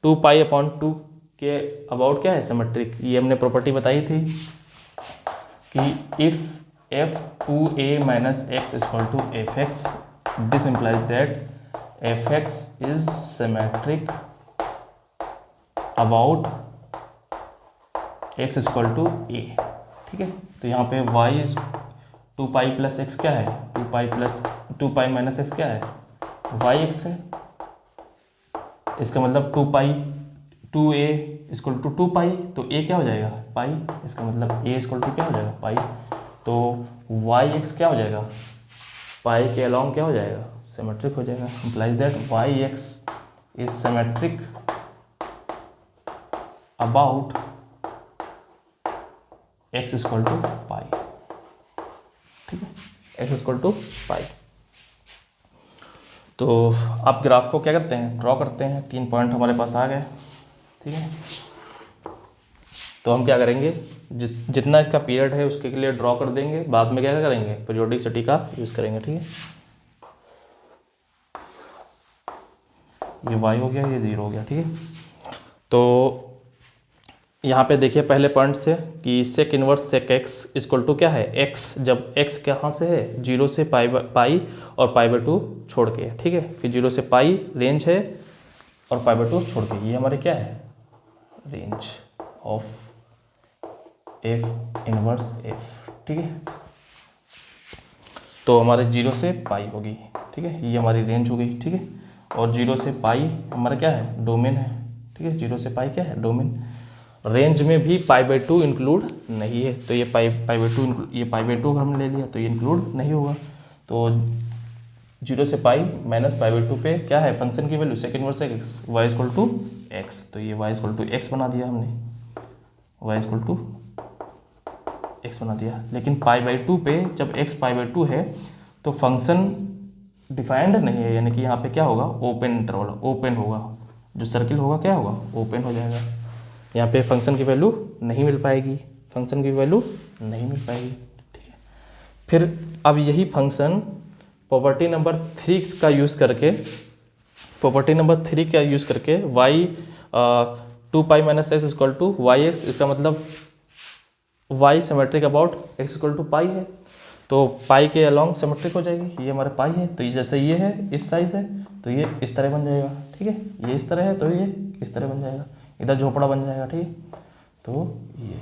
2 पाई/2 के अबाउट क्या है सिमेट्रिक। ये हमने प्रॉपर्टी बताई थी कि if F 2a minus x equal to F X, this implies that F X is symmetric about x equal to A. ठीक है, तो यहाँ पे y is 2 pi plus X क्या है 2 पाई माइनस एक्स क्या है वाई एक्स है। इसका मतलब 2a इक्वल टू 2 पाई, तो a क्या हो जाएगा पाई, इसका मतलब a इक्वल टू क्या हो जाएगा पाई। तो वाई एक्स क्या हो जाएगा पाई के अलॉन्ग क्या हो जाएगा सिमेट्रिक हो जाएगा। Implies that Y x is symmetric about x equal to pi. ठीक है, एक्स इक्वल टू पाई। तो आप ग्राफ को क्या करते हैं ड्रॉ करते हैं, 3 पॉइंट हमारे पास आ गए। ठीक है, तो हम क्या करेंगे जितना इसका पीरियड है उसके लिए ड्रॉ कर देंगे, बाद में क्या करेंगे पीरियोडिसिटी का यूज़ करेंगे। ठीक है, ये y हो गया, ये 0 हो गया। ठीक है, तो यहाँ पे देखिए पहले पॉइंट से कि sec inverse sec x equal to क्या है x, जब x कहाँ से है 0 से पाई और पाई/2 छोड़ के। ठीक है, फिर 0 से पाई रेंज है और पाई/2 छोड़ के, ये हमारे क्या है range of f inverse f। ठीक है, तो हमारे 0 से पाई होगी। ठीक है, ये हमारी रेंज हो गई। ठीक है, और 0 से पाई हमारा क्या है डोमेन है। ठीक है, 0 से पाई क्या है डोमेन। रेंज में भी पाई/2 इंक्लूड नहीं है, तो ये पाई/2 ये पाई/2 हमने ले लिया तो ये इंक्लूड नहीं होगा। तो 0 से पाई माइनस पाई/2 पे क्या है फंक्शन की value sec inverse x y equal to x, तो ये y इक्वल टू एक्स बना दिया हमने, y इक्वल टू एक्स बना दिया। लेकिन पाई/2 पे जब x पाई/2 है तो फंक्शन डिफाइंड नहीं है, यानी कि यहाँ पे क्या होगा ओपन इंटरवल ओपन होगा, जो सर्किल होगा क्या होगा ओपन हो जाएगा। यहाँ पे फंक्शन की वैल्यू नहीं मिल पाएगी, फंक्शन की वैल्यू नहीं मिल पाएगी। ठीक है, फिर अब यही फंक्शन प्रॉपर्टी नंबर 3 का यूज़ करके y 2 pi minus x equal to Y x, इसका मतलब y symmetric about x equal to pi है, तो पाई के अलॉन्ग सिमेट्रिक हो जाएगी। ये हमारे पाई है, तो ये जैसे ये है इस साइज है तो ये इस तरह बन जाएगा। ठीक है, ये इस तरह है तो ये इस तरह बन जाएगा, इधर झोपड़ा बन जाएगा। ठीक है, तो ये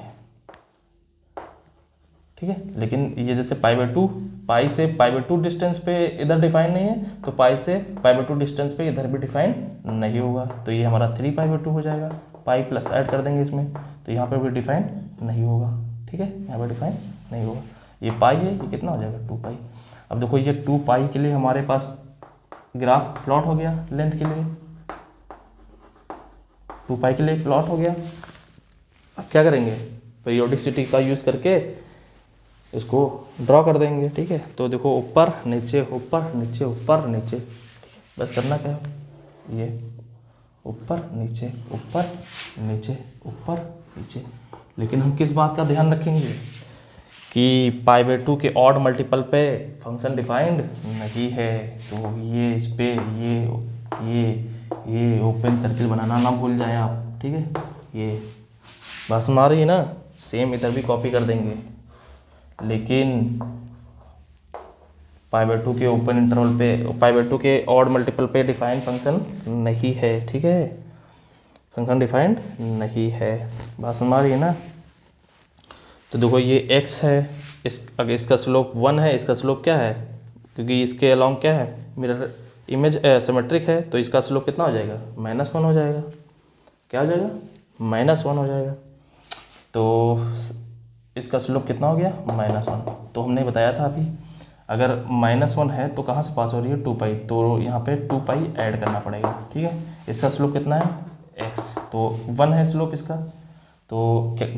ठीक है, लेकिन ये जैसे पाई/2 पाई से पाई/2 डिस्टेंस पे इधर डिफाइन नहीं है, तो पाई से पाई/2 डिस्टेंस पे इधर भी डिफाइन नहीं होगा, तो ये हमारा 3 पाई/2 हो जाएगा। पाई प्लस ऐड कर देंगे इसमें, तो यहाँ पे भी डिफाइन नहीं होगा। ठीक है, यहाँ पर डिफाइन नहीं होगा। ये पाई है, ये कितना हो जाएगा 2 पाई। अब देखो ये 2 पाई के लिए हमारे पास ग्राफ प्लॉट हो गया, लेंथ के लिए 2 पाई के लिए प्लॉट हो गया। अब क्या करेंगे पीरियोडिसिटी का यूज़ करके इसको ड्रॉ कर देंगे। ठीक है, तो देखो ऊपर नीचे ऊपर नीचे ऊपर नीचे, ठीक है, बस करना क्या है ये ऊपर नीचे ऊपर नीचे ऊपर नीचे। लेकिन हम किस बात का ध्यान रखेंगे कि पाई/2 के ऑड मल्टीपल पे फंक्शन डिफाइंड नहीं है, तो ये इस पे ये ओपन सर्किल बनाना ना भूल जाएं आप। ठीक है, ये बात सुन आ रही है ना, सेम इधर भी कॉपी कर देंगे, लेकिन पाई/2 के ओपन इंटरवल पे पाई/2 के ऑड मल्टीपल पे डिफाइंड फंक्शन नहीं है। ठीक है, फंक्शन डिफाइंड नहीं है, बात समझ आ रही है ना। तो देखो ये x है, अगर इसका स्लोप 1 है, इसका स्लोप क्या है, क्योंकि इसके अलॉन्ग क्या है मिरर इमेज सिमेट्रिक है, तो इसका स्लोप कितना हो जाएगा -1 हो जाएगा। क्या हो जाएगा -1 हो जाएगा। तो इसका स्लोप कितना हो गया -1। तो हमने बताया था अभी अगर -1 है तो कहाँ से पास हो रही है 2 पाई, तो यहाँ पे 2 पाई ऐड करना पड़ेगा। ठीक है, इसका स्लोप कितना है x, तो 1 है स्लोप इसका, तो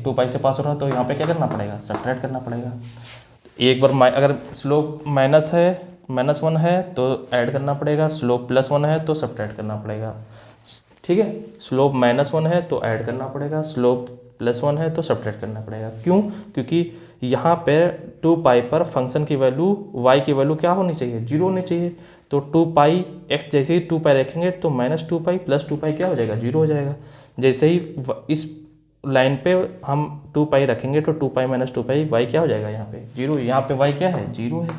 2 पाई से पास हो रहा है, तो यहाँ पे क्या करना पड़ेगा सब्ट्रैक्ट करना पड़ेगा। एक बार अगर स्लोप -1 है तो ऐड करना पड़ेगा, स्लोप +1 है तो सब्ट्रैक्ट करना पड़ेगा। ठीक है, स्लोप -1 है तो ऐड करना पड़ेगा, स्लोप +1 है तो सब्ट्रैक्ट करना पड़ेगा। क्यों? क्योंकि यहाँ पे 2 पाई पर फंक्शन की वैल्यू y की वैल्यू क्या होनी चाहिए, 0 होनी चाहिए। तो 2 पाई x जैसे ही 2 पाई रखेंगे तो -2 पाई प्लस 2 पाई क्या हो जाएगा, 0 हो जाएगा। जैसे ही इस लाइन पे हम 2 पाई रखेंगे तो 2 पाई माइनस 2 पाई y क्या हो जाएगा, यहाँ पे 0। यहाँ पे y क्या है, 0 है।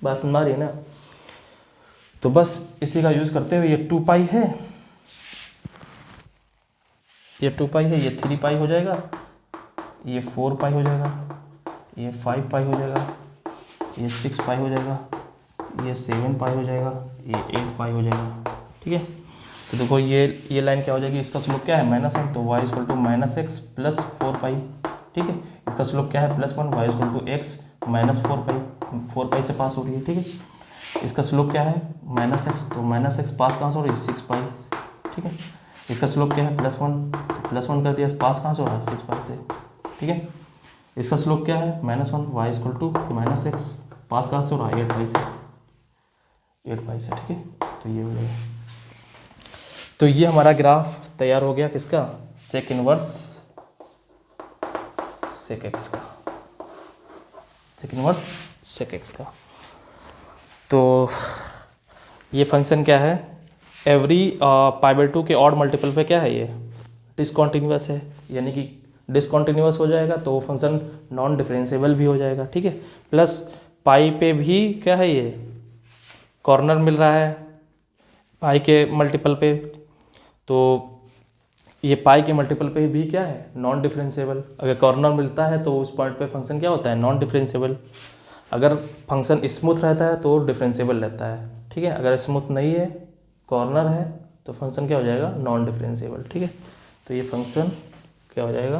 बात समझ आ रही है ना। तो बस इसी का यूज़ करते हुए ये 2 पाई है, ये 2 पाई है, ये 3 पाई हो जाएगा, ये 4 पाई हो जाएगा, ये 5 पाई हो जाएगा, ये 6 पाई हो जाएगा, ये 7 पाई हो जाएगा, ये 8 पाई हो जाएगा। ठीक है। तो देखो ये लाइन क्या हो जाएगी, इसका स्लोप क्या है -1, तो y equal to -x plus 4 pi. ठीक है। इसका स्लोप क्या है +1, y equal to x minus 4 pi, 4 pi से पास हो रही है। ठीक है। इसका स्लोप क्या है -x, तो -x पास कहाँ से हो रही है, 6 पाई। ठीक है। इसका स्लोप क्या है +1, तो +1 कर दिया, पास कहाँ से हो रहा है, 6 पाई से। ठीक है। इसका स्लोप क्या है -1, y इक्वल टू -x पास कहाँ से हो रहा है, 8 पाई से, 8 पाई से। ठीक है। तो ये हो जाएगा। तो ये हमारा ग्राफ तैयार हो गया किसका, सेक इनवर्स सेक एक्स का, सेक इनवर्स सेक एक्स का। तो ये फंक्शन क्या है, एवरी π/2 के ऑड मल्टीपल पे क्या है, ये डिसकॉन्टिन्यूअस है, यानी कि डिसकॉन्टिन्यूअस हो जाएगा तो वो फंक्शन नॉन डिफरेंशिएबल भी हो जाएगा। ठीक है। प्लस पाई पे भी क्या है, ये कॉर्नर मिल रहा है पाई के मल्टीपल पे, तो ये पाई के मल्टीपल पे भी क्या है, नॉन डिफरेंशिएबल। अगर कॉर्नर मिलता है तो उस पॉइंट पे फंक्शन क्या होता है, नॉन डिफरेंशिएबल। अगर फंक्शन स्मूथ रहता है तो डिफरेंशिएबल रहता है। ठीक है। अगर स्मूथ नहीं है, कॉर्नर है, तो फंक्शन क्या हो जाएगा, नॉन डिफरेंशिएबल। ठीक है। तो ये फंक्शन क्या हो जाएगा,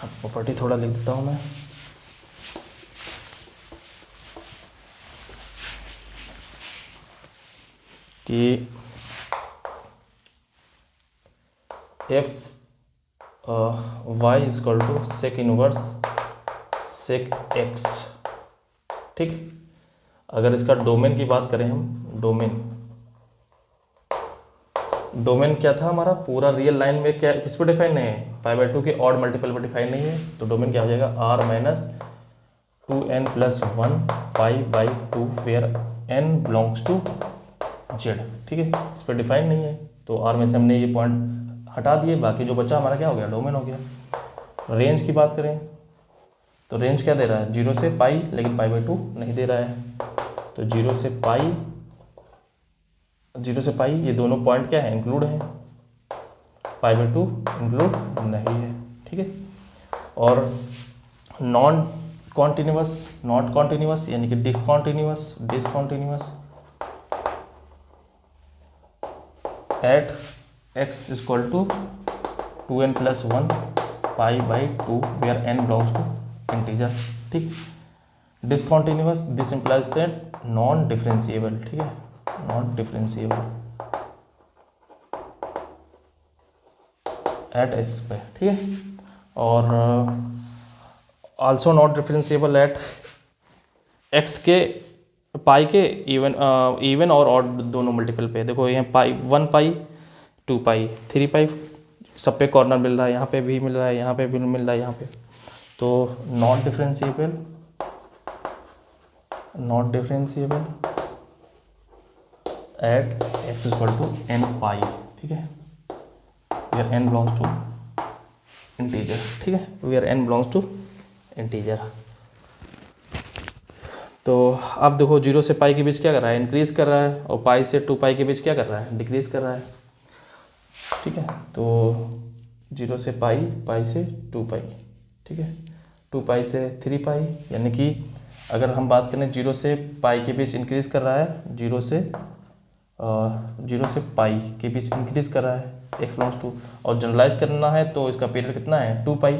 प्रॉपर्टी थोड़ा लिख देता हूँ मैं। कि f y equal to sec inverse sec x. ठीक। अगर इसका डोमेन की बात करें हम, डोमेन क्या था हमारा, पूरा रियल लाइन में क्या किस पे डिफाइन नहीं है, π/2 के ऑड मल्टीपल पर डिफाइन नहीं है। तो डोमेन क्या हो जाएगा, r-2n+1 π/2 where n belongs to z। ठीक है। इस पर डिफाइन नहीं है तो r में से हमने ये पॉइंट हटा दिए, बाकी जो बचा हमारा क्या हो गया, डोमेन हो गया। रेंज की बात करें तो रेंज क्या दे रहा है, 0 से पाई, लेकिन π/2 नहीं दे रहा है। तो 0 से पाई ये दोनों पॉइंट क्या है, इंक्लूड है, π/2 इंक्लूड नहीं है। ठीक है। और नॉट कॉन्टिन्यूअस यानी कि discontinuous at x equal to 2n+1 π/2 where n belongs to integer. ठीक। Discontinuous, this implies that non differentiable. ठीक है। नॉट डिफरेंशिएबल एट एस पे। ठीक है। और also not differentiable at x के पाई के इवन और ऑड दोनों मल्टीपल पे। देखो यहाँ पाई 1 पाई 2 पाई 3 पाई सब पे कॉर्नर मिल रहा है, यहाँ पे भी मिल रहा है, यहाँ पे भी मिल रहा है, यहाँ पे। तो not differentiable at x equal to n pi. ठीक है। Where n belongs to integer. ठीक है। Where n belongs to integer. तो अब देखो 0 से पाई के बीच क्या कर रहा है, इंक्रीज कर रहा है, और पाई से 2 पाई के बीच क्या कर रहा है, डिक्रीज कर रहा है। ठीक है। तो 0 से पाई, पाई से 2 पाई। ठीक है। 2 पाई से 3 पाई, यानी कि अगर हम बात करें 0 से पाई के बीच इंक्रीज कर रहा है, 0 से पाई के बीच इंक्रीज कर रहा है, x बिलोंग्स टू। और जनरलाइज करना है तो इसका पीरियड कितना है, 2 पाई।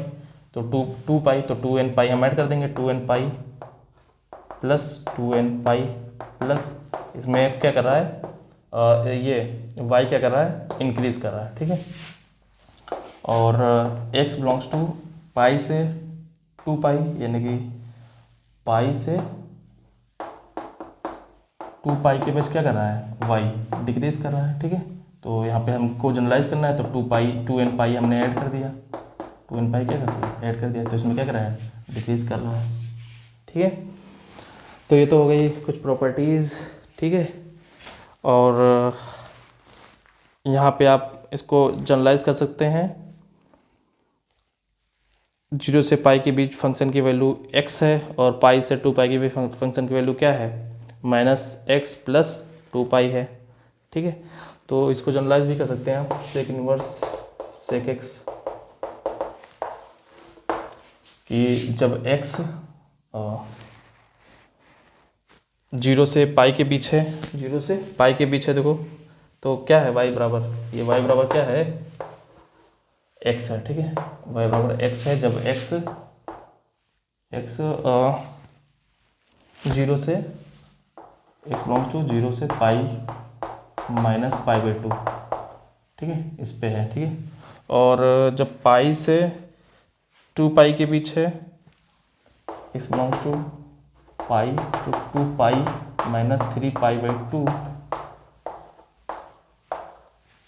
तो 2 पाई, तो 2n पाई हम ऐड कर देंगे, 2n pi plus 2n pi plus इसमें f क्या कर रहा है, ये y क्या कर रहा है, इंक्रीज कर रहा है। ठीक है। और x बिलोंग्स टू पाई से 2 पाई, यानी कि पाई से 2 पाई के बीच क्या कर रहा है, y डिक्रीज कर रहा है। ठीक है। तो यहाँ पे हमको जनरलाइज करना है तो 2 पाई 2n पाई हमने ऐड कर दिया, 2n पाई क्या कर दिया, ऐड कर दिया, तो इसमें क्या कर रहा है, डिक्रीज कर रहा है। ठीक है, तो ये तो हो गई कुछ प्रॉपर्टीज़। ठीक है, और यहाँ पे आप इसको जनरलाइज कर सकते हैं। 0 से पाई के बीच फंक्शन की वैल्यू x है, और पाई से 2 पाई के बीच फंक्शन की वैल्यू क्या है, -x प्लस 2 पाई है। ठीक है, तो इसको जनरलाइज भी कर सकते हैं आप, सेक इनवर्स सेक x, कि जब x 0 से पाई के बीच है, 0 से पाई के बीच है, देखो तो क्या है y बराबर, ये y बराबर क्या है, x है। ठीक है, y बराबर x है जब x 0 से x बिलोंग्स टू 0 से पाई माइनस पाई बाई 2। ठीक है, इस पे है। ठीक है, और जब पाई से 2 पाई के बीच है, x belongs to pi to 2 pi minus 3 pi by 2,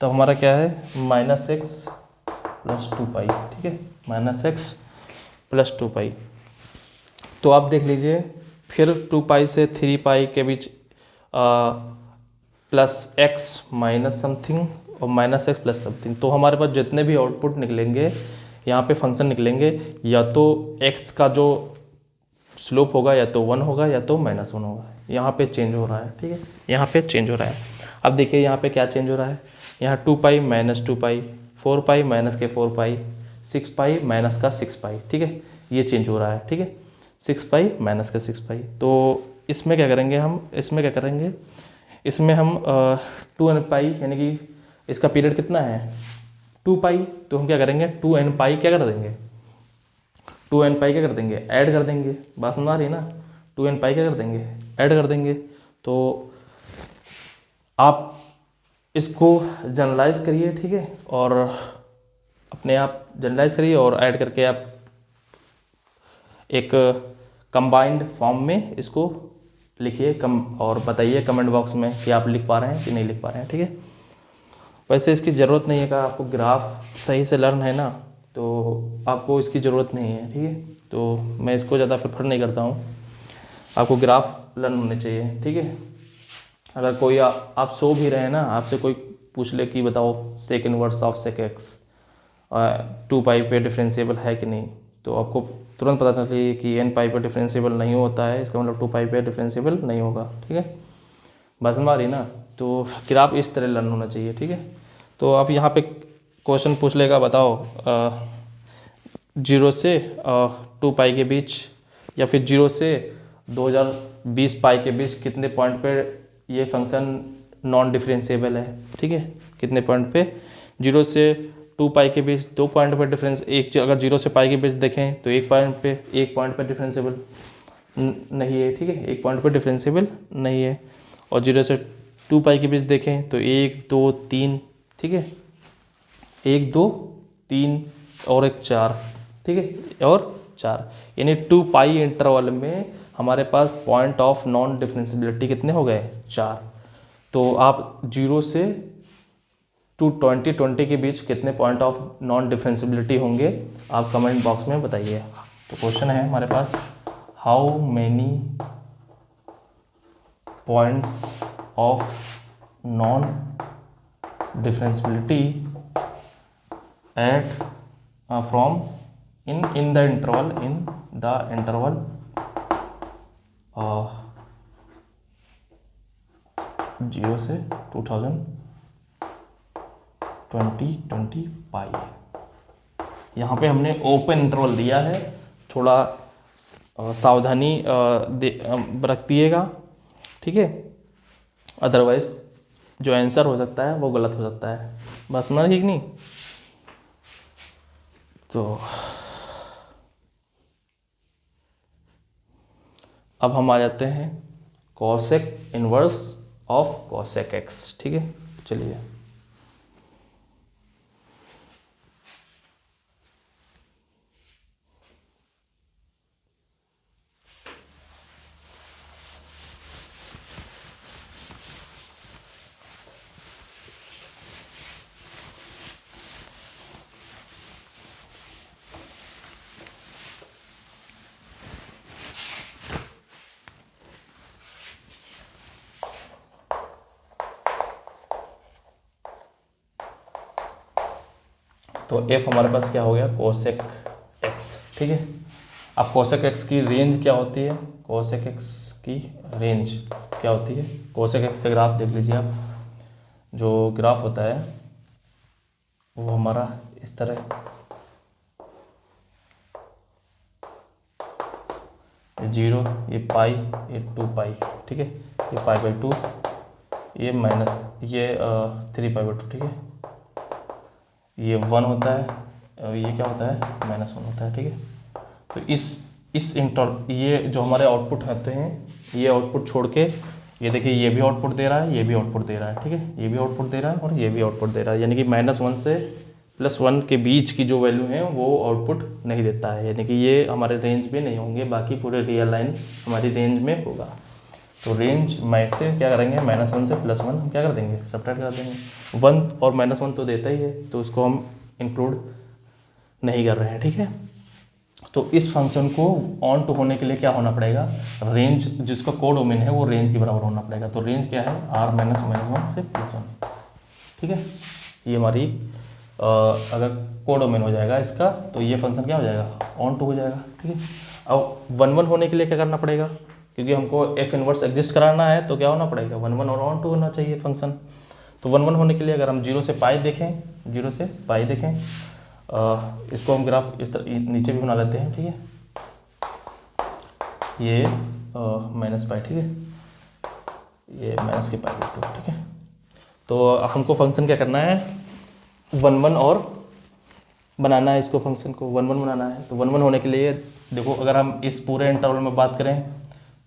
तो हमारा क्या है, -x प्लस 2 पाई। ठीक है, -x प्लस 2 पाई। तो आप देख लीजिए, फिर 2 पाई से 3 पाई के बीच प्लस x माइनस समथिंग और -x प्लस समथिंग, तो हमारे पास जितने भी आउटपुट निकलेंगे, यहाँ पे फंक्शन निकलेंगे, या तो x का जो स्लोप होगा या तो 1 होगा या तो -1 होगा। यहाँ पे चेंज हो रहा है। ठीक है, यहाँ पे चेंज हो रहा है। अब देखिए यहाँ पे क्या चेंज हो रहा है, यहाँ 2 पाई माइनस 2 पाई, 4 पाई माइनस के 4 पाई, 6 पाई माइनस का 6 पाई। ठीक है, ये चेंज हो रहा है। ठीक है, 6 पाई माइनस का 6 पाई। तो इसमें क्या करेंगे हम, इसमें क्या करेंगे, इसमें हम 2n पाई, यानी कि इसका पीरियड कितना है 2 पाई, तो हम क्या करेंगे 2n पाई क्या कर देंगे, 2n पाई क्या कर देंगे, ऐड कर देंगे। बात समझ आ रही है ना, 2n पाई क्या कर देंगे, ऐड कर देंगे। तो आप इसको जनरलाइज करिए। ठीक है, और अपने आप जनरलाइज करिए और ऐड करके आप एक कंबाइंड फॉर्म में इसको लिखिए और बताइए कमेंट बॉक्स में कि आप लिख पा रहे हैं कि नहीं लिख पा रहे हैं। ठीक है, वैसे इसकी ज़रूरत नहीं है कि आपको ग्राफ सही से लर्न है ना, तो आपको इसकी ज़रूरत नहीं है। ठीक है, तो मैं इसको ज़्यादा प्रेफर नहीं करता हूँ, आपको ग्राफ लर्न होने चाहिए। ठीक है, अगर कोई आप सो भी रहे हैं ना, आपसे कोई पूछ ले कि बताओ sec inverse of sec x 2 pi पे डिफरेंशिएबल है कि नहीं, तो आपको तुरंत पता चले कि n पाई पे डिफरेंशिएबल नहीं होता है, इसका मतलब 2 पाई पे डिफरेंशिएबल नहीं होगा। ठीक है, बस हमारी ना, तो ग्राफ इस तरह लर्न होना चाहिए। ठीक है, तो आप यहाँ पे क्वेश्चन पूछ लेगा, बताओ 0 से 2 पाई के बीच, या फिर 0 से 2020 पाई के बीच कितने पॉइंट पे ये फंक्शन नॉन डिफरेंशिएबल है। ठीक है, कितने पॉइंट पे, 0 से 2 पाई के बीच 2 पॉइंट पर डिफरेंस, एक अगर 0 से पाई के बीच देखें तो एक पॉइंट पे डिफरेंशिएबल नहीं है। ठीक है, एक पॉइंट पे डिफरेंशिएबल नहीं है। और 0 से 2 पाई के बीच देखें तो 1 2 3, ठीक है, 1 2 3 और एक 4। ठीक है, और 4, यानी 2 पाई इंटरवल में हमारे पास पॉइंट ऑफ नॉन डिफरेंशिएबिलिटी कितने हो गए, 4। तो आप 0 से 20 के बीच कितने पॉइंट ऑफ नॉन डिफरेंशिएबिलिटी होंगे, आप कमेंट बॉक्स में बताइए। तो क्वेश्चन है हमारे पास, how many points of non differentiability at from in the interval 0 से 2020 पाई। यहाँ पे हमने ओपन इंटरवल दिया है, थोड़ा सावधानी रखिएगा। ठीक है, अदरवाइज जो आंसर हो सकता है वो गलत हो सकता है। बस समझ ठीक नहीं, तो अब हम आ जाते हैं cosec inverse of cosec x. ठीक है, चलिए तो एफ हमारे पास क्या हो गया, कोसेक एक्स। ठीक है, अब कोसेक एक्स की रेंज क्या होती है, कोसेक एक्स की रेंज क्या होती है, कोसेक एक्स का ग्राफ देख लीजिए आप। जो ग्राफ होता है वो हमारा इस तरह, जीरो, ये पाई, ये 2 पाई। ठीक है, ये पाई/2, ये माइनस, ये 3 पाई/2। ठीक है, ये 1 होता है और ये क्या होता है, -1 होता है। ठीक है, तो इस इंटर ये जो हमारे आउटपुट होते हैं, ये आउटपुट छोड़ के ये देखिए, ये भी आउटपुट दे रहा है, ये भी आउटपुट दे रहा है। ठीक है, ये भी आउटपुट दे रहा है और ये भी आउटपुट दे रहा है, यानी कि -1 से +1 के बीच की जो वैल्यू है वो आउटपुट नहीं देता है, यानी कि ये हमारे रेंज में नहीं होंगे, बाकी पूरे रियल लाइन हमारी रेंज में होगा। तो रेंज में से क्या करेंगे, -1 से +1 हम क्या कर देंगे, सब्ट्रैक्ट कर देंगे। 1 और -1 तो देता ही है, तो उसको हम इंक्लूड नहीं कर रहे हैं। ठीक है, तो इस फंक्शन को ऑन टू होने के लिए क्या होना पड़ेगा, रेंज जिसका कोडोमेन है वो रेंज के बराबर होना पड़ेगा। तो रेंज क्या है, r-1 से +1। ठीक है, ये हमारी अगर कोडोमेन हो जाएगा इसका, तो ये फंक्शन क्या हो जाएगा, ऑन टू हो जाएगा। ठीक है, अब 1 होने के लिए क्या करना पड़ेगा, क्योंकि हमको एफ इनवर्स एग्जिस्ट कराना है, तो क्या होना पड़ेगा, 1 और ऑन टू होना चाहिए फंक्शन। तो 1 होने के लिए अगर हम 0 से पाई देखें, 0 से पाई देखें, इसको हम ग्राफ इस तरह नीचे भी बना लेते हैं। ठीक है, ये -पाई। ठीक है, ये -पाई/2। ठीक है, तो हमको फंक्शन क्या करना है, 1 और बनाना है, इसको फंक्शन को 1 बनाना है। तो 1 होने के लिए देखो, अगर हम इस पूरे इंटरवल में बात करें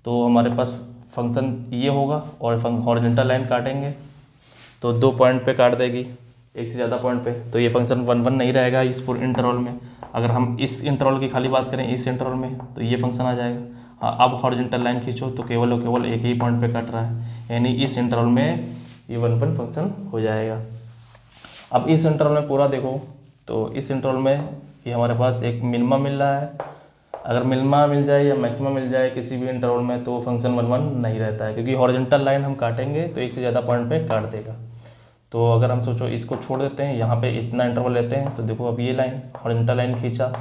तो हमारे पास फंक्शन ये होगा और हॉरिजॉन्टल लाइन काटेंगे तो 2 पॉइंट पे काट देगी, एक से ज़्यादा पॉइंट पे, तो ये फंक्शन 1 नहीं रहेगा इस पूरे इंटरवल में। अगर हम इस इंटरवल की खाली बात करें, इस इंटरवल में, तो ये फंक्शन आ जाएगा। हाँ, अब हॉरिजॉन्टल लाइन खींचो तो केवल और केवल एक ही पॉइंट पे कट रहा है, यानी इस इंटरवल में ये 1 फंक्शन हो जाएगा। अब इस इंटरवल में पूरा देखो, तो इस इंटरवल में ये हमारे पास एक मिनिमम मिल रहा है। अगर मिनिमम मिल जाए या मैक्सिमम मिल जाए किसी भी इंटरवल में, तो फंक्शन 1 नहीं रहता है, क्योंकि हॉरिजॉन्टल लाइन हम काटेंगे तो एक से ज़्यादा पॉइंट पे काट देगा। तो अगर हम सोचो इसको छोड़ देते हैं, यहाँ पे इतना इंटरवल लेते हैं, तो देखो अब ये लाइन हॉरिजॉन्टल लाइन खींचा,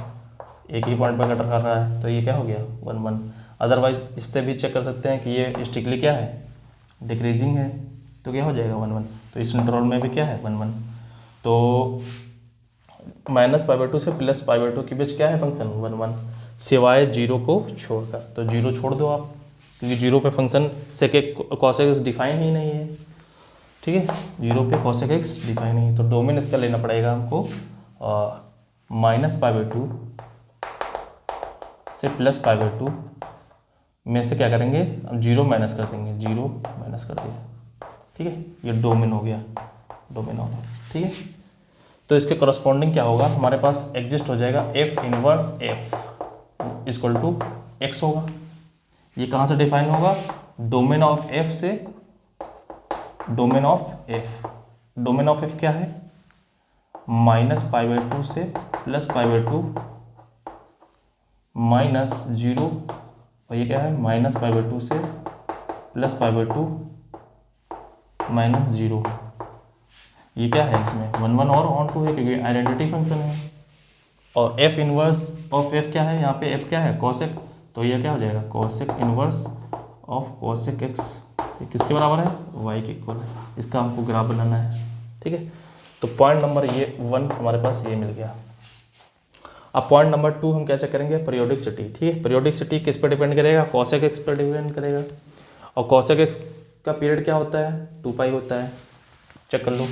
एक ही पॉइंट पे कट कर रहा है, तो ये क्या हो गया, 1। अदरवाइज इससे भी चेक कर सकते हैं कि ये स्ट्रिक्टली क्या है, डिक्रीजिंग है, तो क्या हो जाएगा 1। तो इस इंटरवल में भी क्या है, 1। तो -पाई/2 से +पाई/2 के बीच क्या है फंक्शन, 1, सिवाय 0 को छोड़कर। तो 0 छोड़ दो आप, क्योंकि 0 पे function sec cosec X define ही नहीं है। ठीक है, 0 पे कॉसेक एक्स डिफाइन नहीं है, तो डोमेन इसका लेना पड़ेगा हमको -पाई/2 से +पाई/2 में से क्या करेंगे, हम 0 माइनस कर देंगे, 0 माइनस कर दिया। ठीक है, ये डोमेन हो गया, डोमेन हो गया। ठीक है, तो इसके करस्पॉन्डिंग क्या होगा, हमारे पास एग्जिस्ट हो जाएगा f inverse f equal to x होगा। ये कहाँ से डिफाइन होगा, डोमेन ऑफ एफ से, domain of f, domain of f क्या है, -पाई/2 से +पाई/2 -0, और ये क्या है, -पाई/2 से +पाई/2 -0। ये क्या है, इसमें 1 और ऑन टू है, क्योंकि आइडेंटिटी फंक्शन है। और एफ इनवर्स ऑफ एफ क्या है, यहाँ पे एफ क्या है, कॉसेक, तो ये क्या हो जाएगा, cosec inverse of cosec x, ये किसके बराबर है, वाई के इक्वल है। इसका हमको ग्राफ बनाना है। ठीक है, तो पॉइंट नंबर ये 1 हमारे पास ये मिल गया। अब पॉइंट नंबर 2 हम क्या चेक करेंगे, पीरियोडिसिटी। ठीक है, पीरियोडिसिटी किस पर डिपेंड करेगा, कॉसेक एक्स पर डिपेंड करेगा, और कॉसेक एक्स का पीरियड क्या होता है, 2 पाई होता है। चेक कर लो,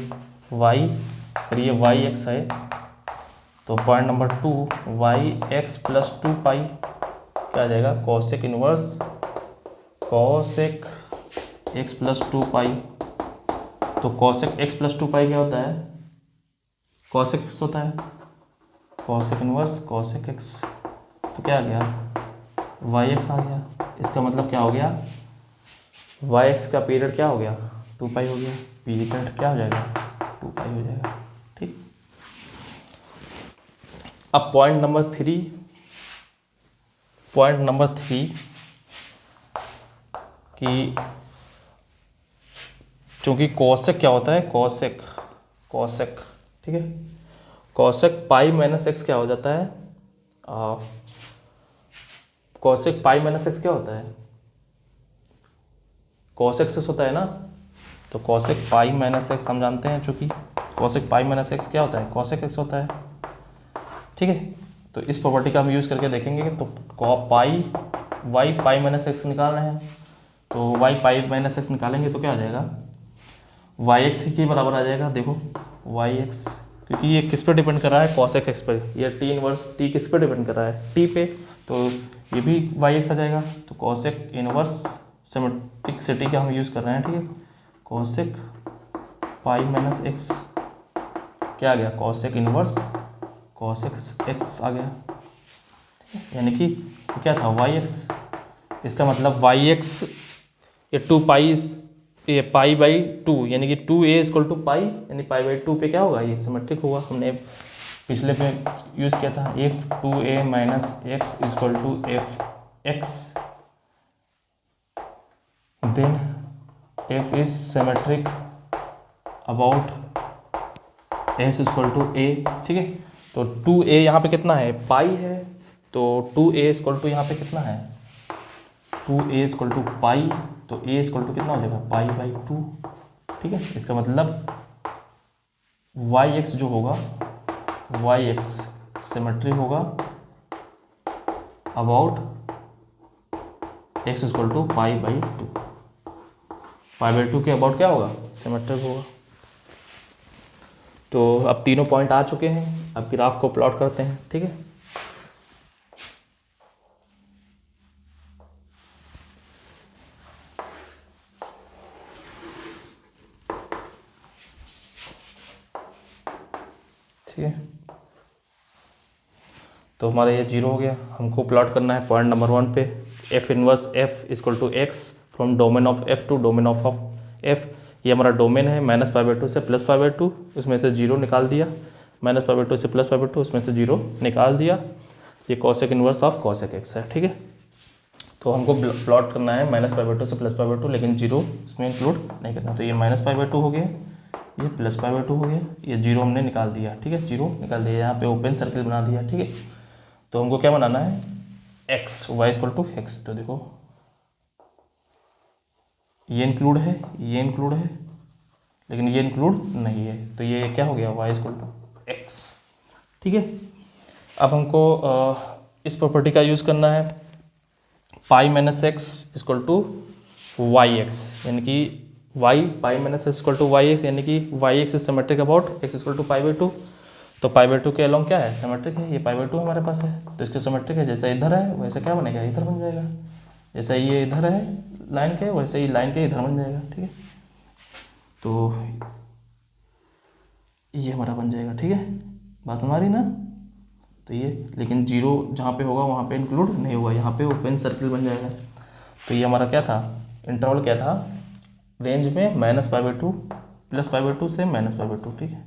वाई, और ये वाई एक्स है, तो point number 2 y x plus 2 pi क्या आ जाएगा, cosec inverse cosec x plus 2 pi. तो कॉसेक एक्स प्लस 2 पाई क्या होता है, कॉसेक एक्स होता है, कॉसेक इनवर्स कॉसेक एक्स, तो क्या आ गया, वाई एक्स आ गया। इसका मतलब क्या हो गया, वाई एक्स का पीरियड क्या हो गया, 2 पाई हो गया, पीरियड क्या हो जाएगा, 2 पाई हो जाएगा। ठीक, अब पॉइंट नंबर 3, पॉइंट नंबर 3 कि चूंकि कॉसेक क्या होता है, कॉसेक, कॉसेक, ठीक है, कॉसेक पाई माइनस एक्स क्या हो जाता है? कॉसेक पाई माइनस एक्स क्या होता है? कॉसेक एक्स होता है ना, तो कॉसेक पाई माइनस एक्स हम जानते हैं, चूँकि कॉसेक पाई माइनस एक्स क्या होता है? कॉसेक एक्स होता है। ठीक है, तो इस प्रॉपर्टी का हम यूज़ करके देखेंगे। तो पाई वाई पाई माइनस एक्स निकाल रहे हैं, तो वाई पाई माइनस एक्स निकालेंगे तो क्या आ जाएगा? वाई एक्स के बराबर आ जाएगा। देखो वाई एक्स, क्योंकि ये किस पे डिपेंड कर रहा है? कॉसेक एक्स पर। ये टी इनवर्स टी किस पे डिपेंड कर रहा है? टी पे, तो ये भी वाई एक्स आ जाएगा। तो कॉसेक इनवर्स सिमेट्रिसिटी का हम यूज़ कर रहे हैं। ठीक है, कॉसेक पाई माइनस एक्स क्या आ गया? कॉसेक इनवर्स कॉसेक एक्स आ गया, यानी कि क्या था? Y x. इसका मतलब वाई एक्स ये टू पाई, ये पाई बाई टू, यानी कि 2a इक्वल टू पाई, यानी पाई बाई टू पे क्या होगा? ये सिमेट्रिक होगा। हमने पिछले पे यूज़ किया था, if 2a minus x equal to F x then F is symmetric about S equal to A. ठीक है, तो 2a यहाँ पे कितना है? पाई है, तो 2a इक्वल टू यहाँ पे कितना है? 2a इक्वल टू पाई, तो a इक्वल टू कितना हो जाएगा? Pi by two. ठीक है, इसका मतलब वाई एक्स जो होगा, वाई एक्स सिमेट्रिक होगा about x equal to pi by two. Pi by two के अबाउट क्या होगा? सिमेट्रिक होगा। तो अब तीनों पॉइंट आ चुके हैं, अब ग्राफ को प्लॉट करते हैं। ठीक है, ठीक है, तो हमारा ये जीरो हो गया। हमको प्लॉट करना है पॉइंट नंबर 1 पे, f inverse f equal to x from domain of f to domain of f. ये हमारा डोमेन है माइनस पाई बाई टू से प्लस पाई बाई टू, उसमें से जीरो निकाल दिया। माइनस पाई बाई टू से प्लस पाई बाई टू, उसमें से जीरो निकाल दिया। ये cosec inverse of cosec x है। ठीक है, तो हमको प्लॉट करना है माइनस पाई बाई टू से प्लस पाई बाई टू, लेकिन जीरो इसमें इंक्लूड नहीं करना। तो ये माइनस पाई बाई टू हो गया, ये प्लस पाई बाई टू हो गया, ये जीरो हमने निकाल दिया। ठीक है, जीरो निकाल दिया, यहाँ पे ओपन सर्किल बना दिया। ठीक है, तो हमको क्या बनाना है? X y equal to x. तो देखो ये इंक्लूड है, ये इंक्लूड है, लेकिन ये इंक्लूड नहीं है, तो ये क्या हो गया? Y equal to x. ठीक है, अब हमको इस प्रॉपर्टी का यूज़ करना है, pi minus x equal to Y x, यानी कि y pi minus x equal to Y x, यानी कि y x is symmetric about x equal to pi by two. तो पाई बाई टू के along क्या है? सिमेट्रिक है। ये पाई बाई टू हमारे पास है, तो इसके सिमेट्रिक है। जैसा इधर है वैसे क्या बनेगा? इधर बन जाएगा। जैसा ये इधर है लाइन के, वैसे ही लाइन के इधर बन जाएगा। ठीक है, तो ये हमारा बन जाएगा। ठीक है, बात हमारी ना। तो ये, लेकिन जीरो जहाँ पे होगा वहाँ पे इंक्लूड नहीं होगा, यहाँ पे ओपन सर्किल बन जाएगा। तो ये हमारा क्या था? इंटरवल क्या था? रेंज में minus pi by two plus pi by two से माइनस पाई बाई टू। ठीक है,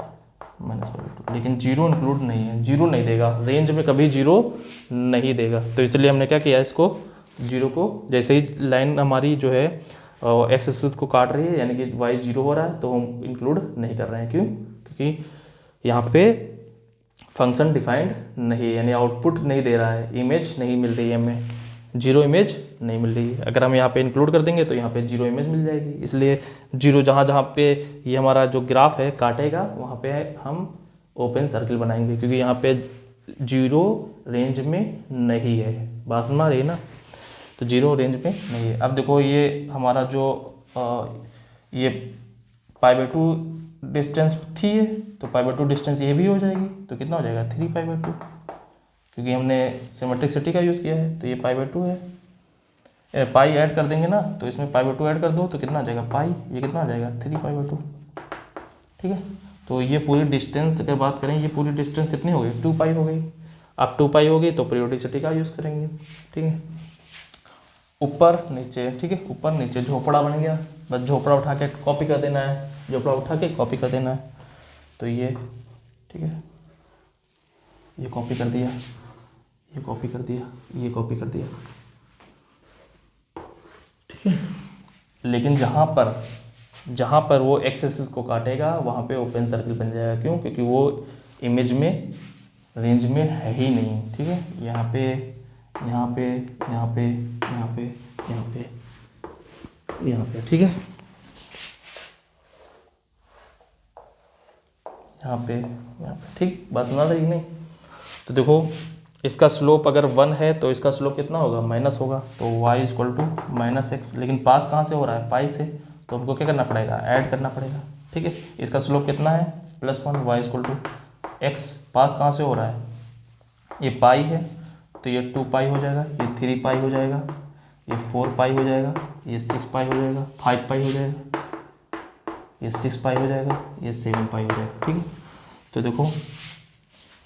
माइनस पाई बाई टू, लेकिन जीरो इंक्लूड नहीं है, जीरो नहीं देगा, रेंज में कभी जीरो नहीं देगा। तो इसलिए हमने क्या किया? इसको जीरो को, जैसे ही लाइन हमारी जो है एक्स एक्सिस को काट रही है, यानी कि वाई जीरो हो रहा है, तो हम इंक्लूड नहीं कर रहे हैं। क्यों? क्योंकि यहाँ पे फंक्शन डिफाइंड नहीं है, यानी आउटपुट नहीं दे रहा है, इमेज नहीं मिल रही है हमें, जीरो इमेज नहीं मिल रही है। अगर हम यहाँ पे इंक्लूड कर देंगे तो यहाँ पे जीरो इमेज मिल जाएगी। इसलिए जीरो जहाँ जहाँ पे ये हमारा जो ग्राफ है काटेगा, वहाँ पे हम ओपन सर्किल बनाएंगे, क्योंकि यहाँ पे जीरो रेंज में नहीं है। बात समझ रही है ना? तो जीरो रेंज में नहीं है। अब देखो ये हमारा जो ये पाई बाई टू डिस्टेंस थी है, तो पाई बाई टू डिस्टेंस ये भी हो जाएगी, तो कितना हो जाएगा? 3 पाई बाई टू, क्योंकि हमने सिमेट्रिसिटी का यूज़ किया है। तो ये पाई बाई टू है, पाई ऐड कर देंगे ना, तो इसमें पाई बाई टू ऐड कर दो तो कितना आ जाएगा? पाई, ये कितना आ जाएगा? 3 पाई बाई टू। ठीक है, तो ये पूरी डिस्टेंस अगर बात करें, ये पूरी डिस्टेंस कितनी हो गई? 2 पाई हो गई। अब 2 पाई हो गई तो पीरियोडिसिटी का यूज़ करेंगे। ठीक है, ऊपर नीचे, ठीक है, ऊपर नीचे झोपड़ा बन गया, बस झोपड़ा उठा के कॉपी कर देना है, झोपड़ा उठा के कॉपी कर देना है। तो ये, ठीक है, ये कॉपी कर दिया, ये कॉपी कर दिया, ये कॉपी कर दिया। ठीक है, लेकिन जहाँ पर वो एक्स एक्सिस को काटेगा वहाँ पे ओपन सर्किल बन जाएगा। क्यों? क्योंकि वो इमेज में रेंज में है ही नहीं, ठीक है। यहाँ पे यहाँ पे यहाँ पे यहाँ पे यहाँ पे यहाँ पे, ठीक है, यहाँ पे यहाँ पे, ठीक, बात सुना रही नहीं। तो देखो इसका स्लोप अगर 1 है तो इसका स्लोप कितना होगा, माइनस होगा, तो y equal to minus x. लेकिन पास कहाँ से हो रहा है, पाई से, तो हमको क्या करना पड़ेगा, ऐड करना पड़ेगा, ठीक है। इसका स्लोप कितना है, +1, y इक्वल टू एक्स। पास कहाँ से हो रहा है, ये पाई है, तो ये 2 पाई हो जाएगा, ये 3 पाई हो जाएगा, ये 4 पाई हो जाएगा, ये 6 पाई हो जाएगा, 5 पाई हो जाएगा, ये 6 पाई हो जाएगा, ये 7 पाई हो जाएगा, ठीक है। तो देखो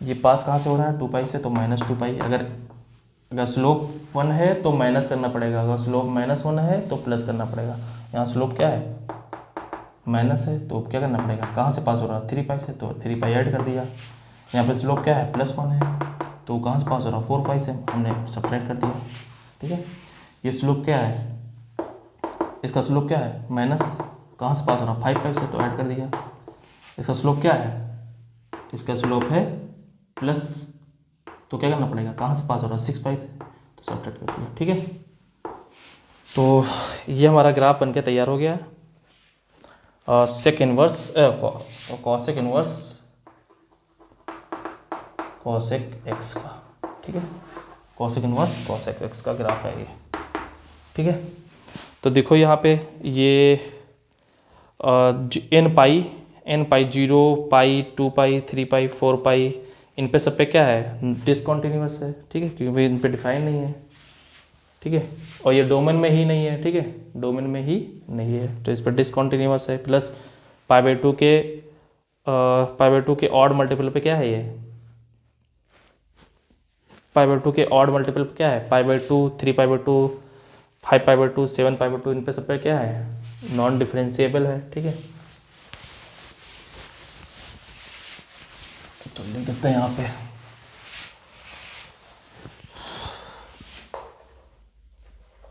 ये पास कहाँ से हो रहा है, 2 पाई से, तो -2 पाई। अगर स्लोप 1 है तो माइनस करना पड़ेगा, अगर स्लोप -1 है तो प्लस करना पड़ेगा। यहाँ स्लोप क्या है, माइनस है, तो क्या करना पड़ेगा, कहाँ से पास हो रहा है, 3 पाई से, तो 3 पाई ऐड कर दिया। यहाँ पे स्लोप क्या है, +1 है, तो कहाँ से पास हो रहा है, 4 पाई से, हमने सब्ट्रैक्ट कर दिया, ठीक है। ये स्लोप क्या है, इसका स्लोप क्या है, माइनस, कहाँ से पास हो रहा है, 5 पाई से, तो ऐड कर दिया। इसका स्लोप क्या है, इसका स्लोप है प्लस, तो क्या करना पड़ेगा, कहाँ से पास हो रहा है, 6 पाई से, तो सब्ट्रैक्ट कर दिया, ठीक है। तो ये हमारा ग्राफ बनके तैयार हो गया है। Sec inverse cosec inverse cosec x का, ठीक है, कॉसेक इनवर्स कॉसेक एक्स का ग्राफ है ये, ठीक है। तो देखो यहाँ पे ये n पाई 0 पाई 2 पाई 3 पाई 4 पाई, इन पे सब पे क्या है, डिसकॉन्टिन्यूअस है, ठीक है, क्योंकि इन पे डिफाइन नहीं है, ठीक है। और ये डोमेन में ही नहीं है, ठीक है, डोमेन में ही नहीं है, तो इस पर डिसकॉन्टिन्यूअस है। प्लस π/2 के ऑड मल्टीपल पे क्या है, ये π/2 के ऑड मल्टीपल पे क्या है, π/2 3π/2 5π/2 7π/2, इन पे सब पे क्या है, नॉन डिफरेंशिएबल है, ठीक है। तो लिख देते हैं यहाँ पे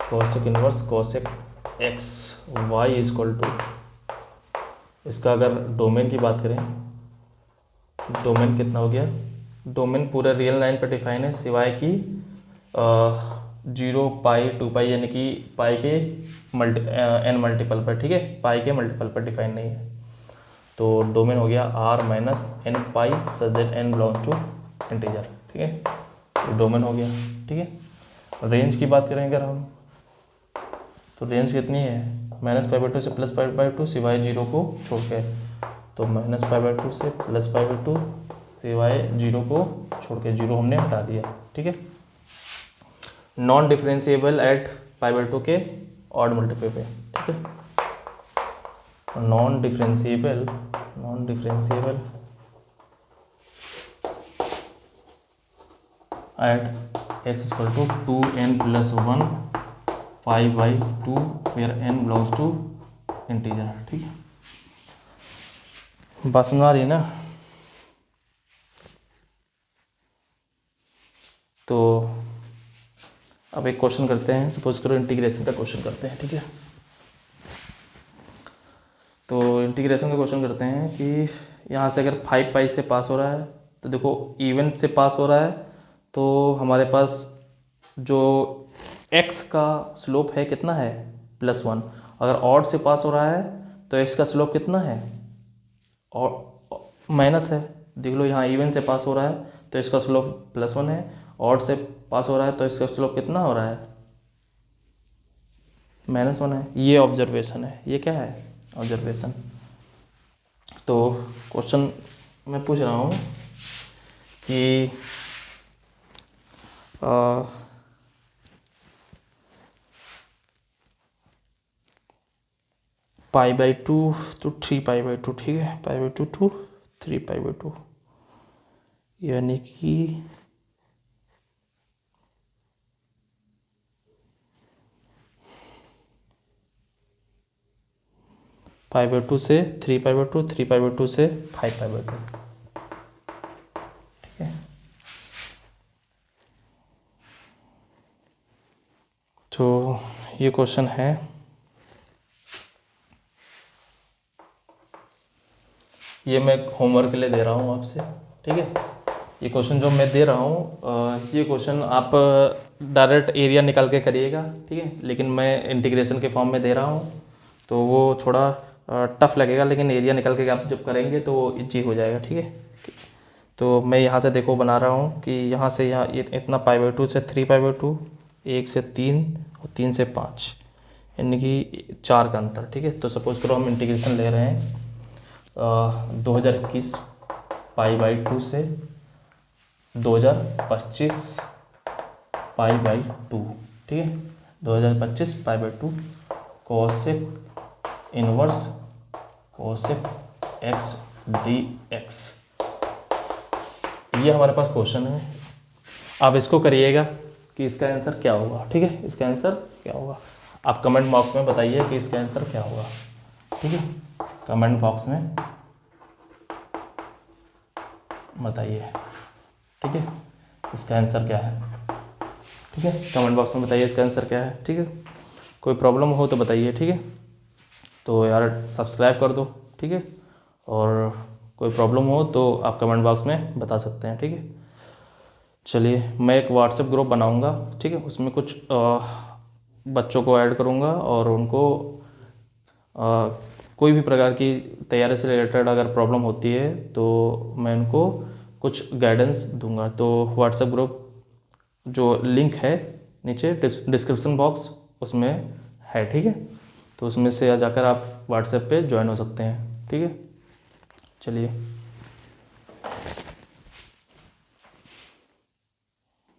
cosec inverse cosec x y equal to, इसका अगर डोमेन की बात करें, डोमेन कितना हो गया, डोमेन पूरा रियल लाइन पर डिफाइन है, सिवाय कि 0 पाई 2 पाई, यानी कि पाई के n मल्टीपल पर, ठीक है, पाई के मल्टीपल पर डिफाइन नहीं है। तो डोमेन हो गया r-n pi such that n belongs to integer, ठीक है, तो डोमेन हो गया, ठीक है। रेंज की बात करें अगर हम, तो रेंज कितनी है, -π/2 से +π/2 सिवाय 0 को छोड़ के, तो -π/2 से +π/2 सिवाय 0 को छोड़ के, 0 हमने हटा दिया, ठीक है। नॉन डिफरेंशिएबल एट π/2 के ऑड मल्टीपल पे, ठीक है। Non differentiable at x equal to 2n+1 5/2 where n belongs to integer, ठीक है। बात समझ आ रही है ना। तो अब एक क्वेश्चन करते हैं, सपोज करो इंटीग्रेशन का क्वेश्चन करते हैं, ठीक है। तो इंटीग्रेशन का क्वेश्चन करते हैं कि यहाँ से अगर 5 पाई से पास हो रहा है, तो देखो इवन से पास हो रहा है, तो हमारे पास जो x का स्लोप है कितना है, +1। अगर ऑड से पास हो रहा है तो x का स्लोप कितना है, और माइनस है। देख लो यहाँ इवन से पास हो रहा है तो इसका स्लोप +1 है, ऑड से पास हो रहा है तो इसका स्लोप कितना हो रहा है, -1 है। ये ऑब्जर्वेशन है, ये क्या है, ऑब्जर्वेशन। तो क्वेश्चन मैं पूछ रहा हूँ कि π/2 to 3π/2, ठीक है, π/2 to 3π/2, यानी कि π/2 से 3π/2, 3π/2 से 5π/2, ठीक है। तो ये क्वेश्चन है, ये मैं होमवर्क के लिए दे रहा हूँ आपसे, ठीक है। ये क्वेश्चन जो मैं दे रहा हूँ ये क्वेश्चन आप डायरेक्ट एरिया निकाल के करिएगा, ठीक है, लेकिन मैं इंटीग्रेशन के फॉर्म में दे रहा हूँ तो वो थोड़ा टफ लगेगा, लेकिन एरिया निकाल के आप जब करेंगे तो वो ईजी हो जाएगा, ठीक है। तो मैं यहाँ से देखो बना रहा हूँ कि यहाँ से यहाँ इतना π/2 से 3π/2, 1 से 3 और 3 से 5, यानी कि 4 का अंतर, ठीक है। तो सपोज करो हम इंटीग्रेशन ले रहे हैं 2021 π/2 से 2025 π/2, ठीक है। 2025 π/2 cosec inverse cosec x dx, ये हमारे पास क्वेश्चन है। आप इसको करिएगा कि इसका आंसर क्या होगा, ठीक है। इसका आंसर क्या होगा आप कमेंट बॉक्स में बताइए कि इसका आंसर क्या होगा, ठीक है। कमेंट बॉक्स में बताइए, ठीक है, इसका आंसर क्या है, ठीक है। कमेंट बॉक्स में बताइए इसका आंसर क्या है, ठीक है। कोई प्रॉब्लम हो तो बताइए, ठीक है। तो यार सब्सक्राइब कर दो, ठीक है, और कोई प्रॉब्लम हो तो आप कमेंट बॉक्स में बता सकते हैं, ठीक है। चलिए मैं एक व्हाट्सएप ग्रुप बनाऊंगा, ठीक है, उसमें कुछ बच्चों को ऐड करूंगा और उनको कोई भी प्रकार की तैयारी से रिलेटेड अगर प्रॉब्लम होती है तो मैं उनको कुछ गाइडेंस दूंगा। तो व्हाट्सएप ग्रुप जो लिंक है नीचे डिस्क्रिप्शन बॉक्स उसमें है, ठीक है। तो उसमें से जाकर आप व्हाट्सएप पे ज्वाइन हो सकते हैं, ठीक है। चलिए।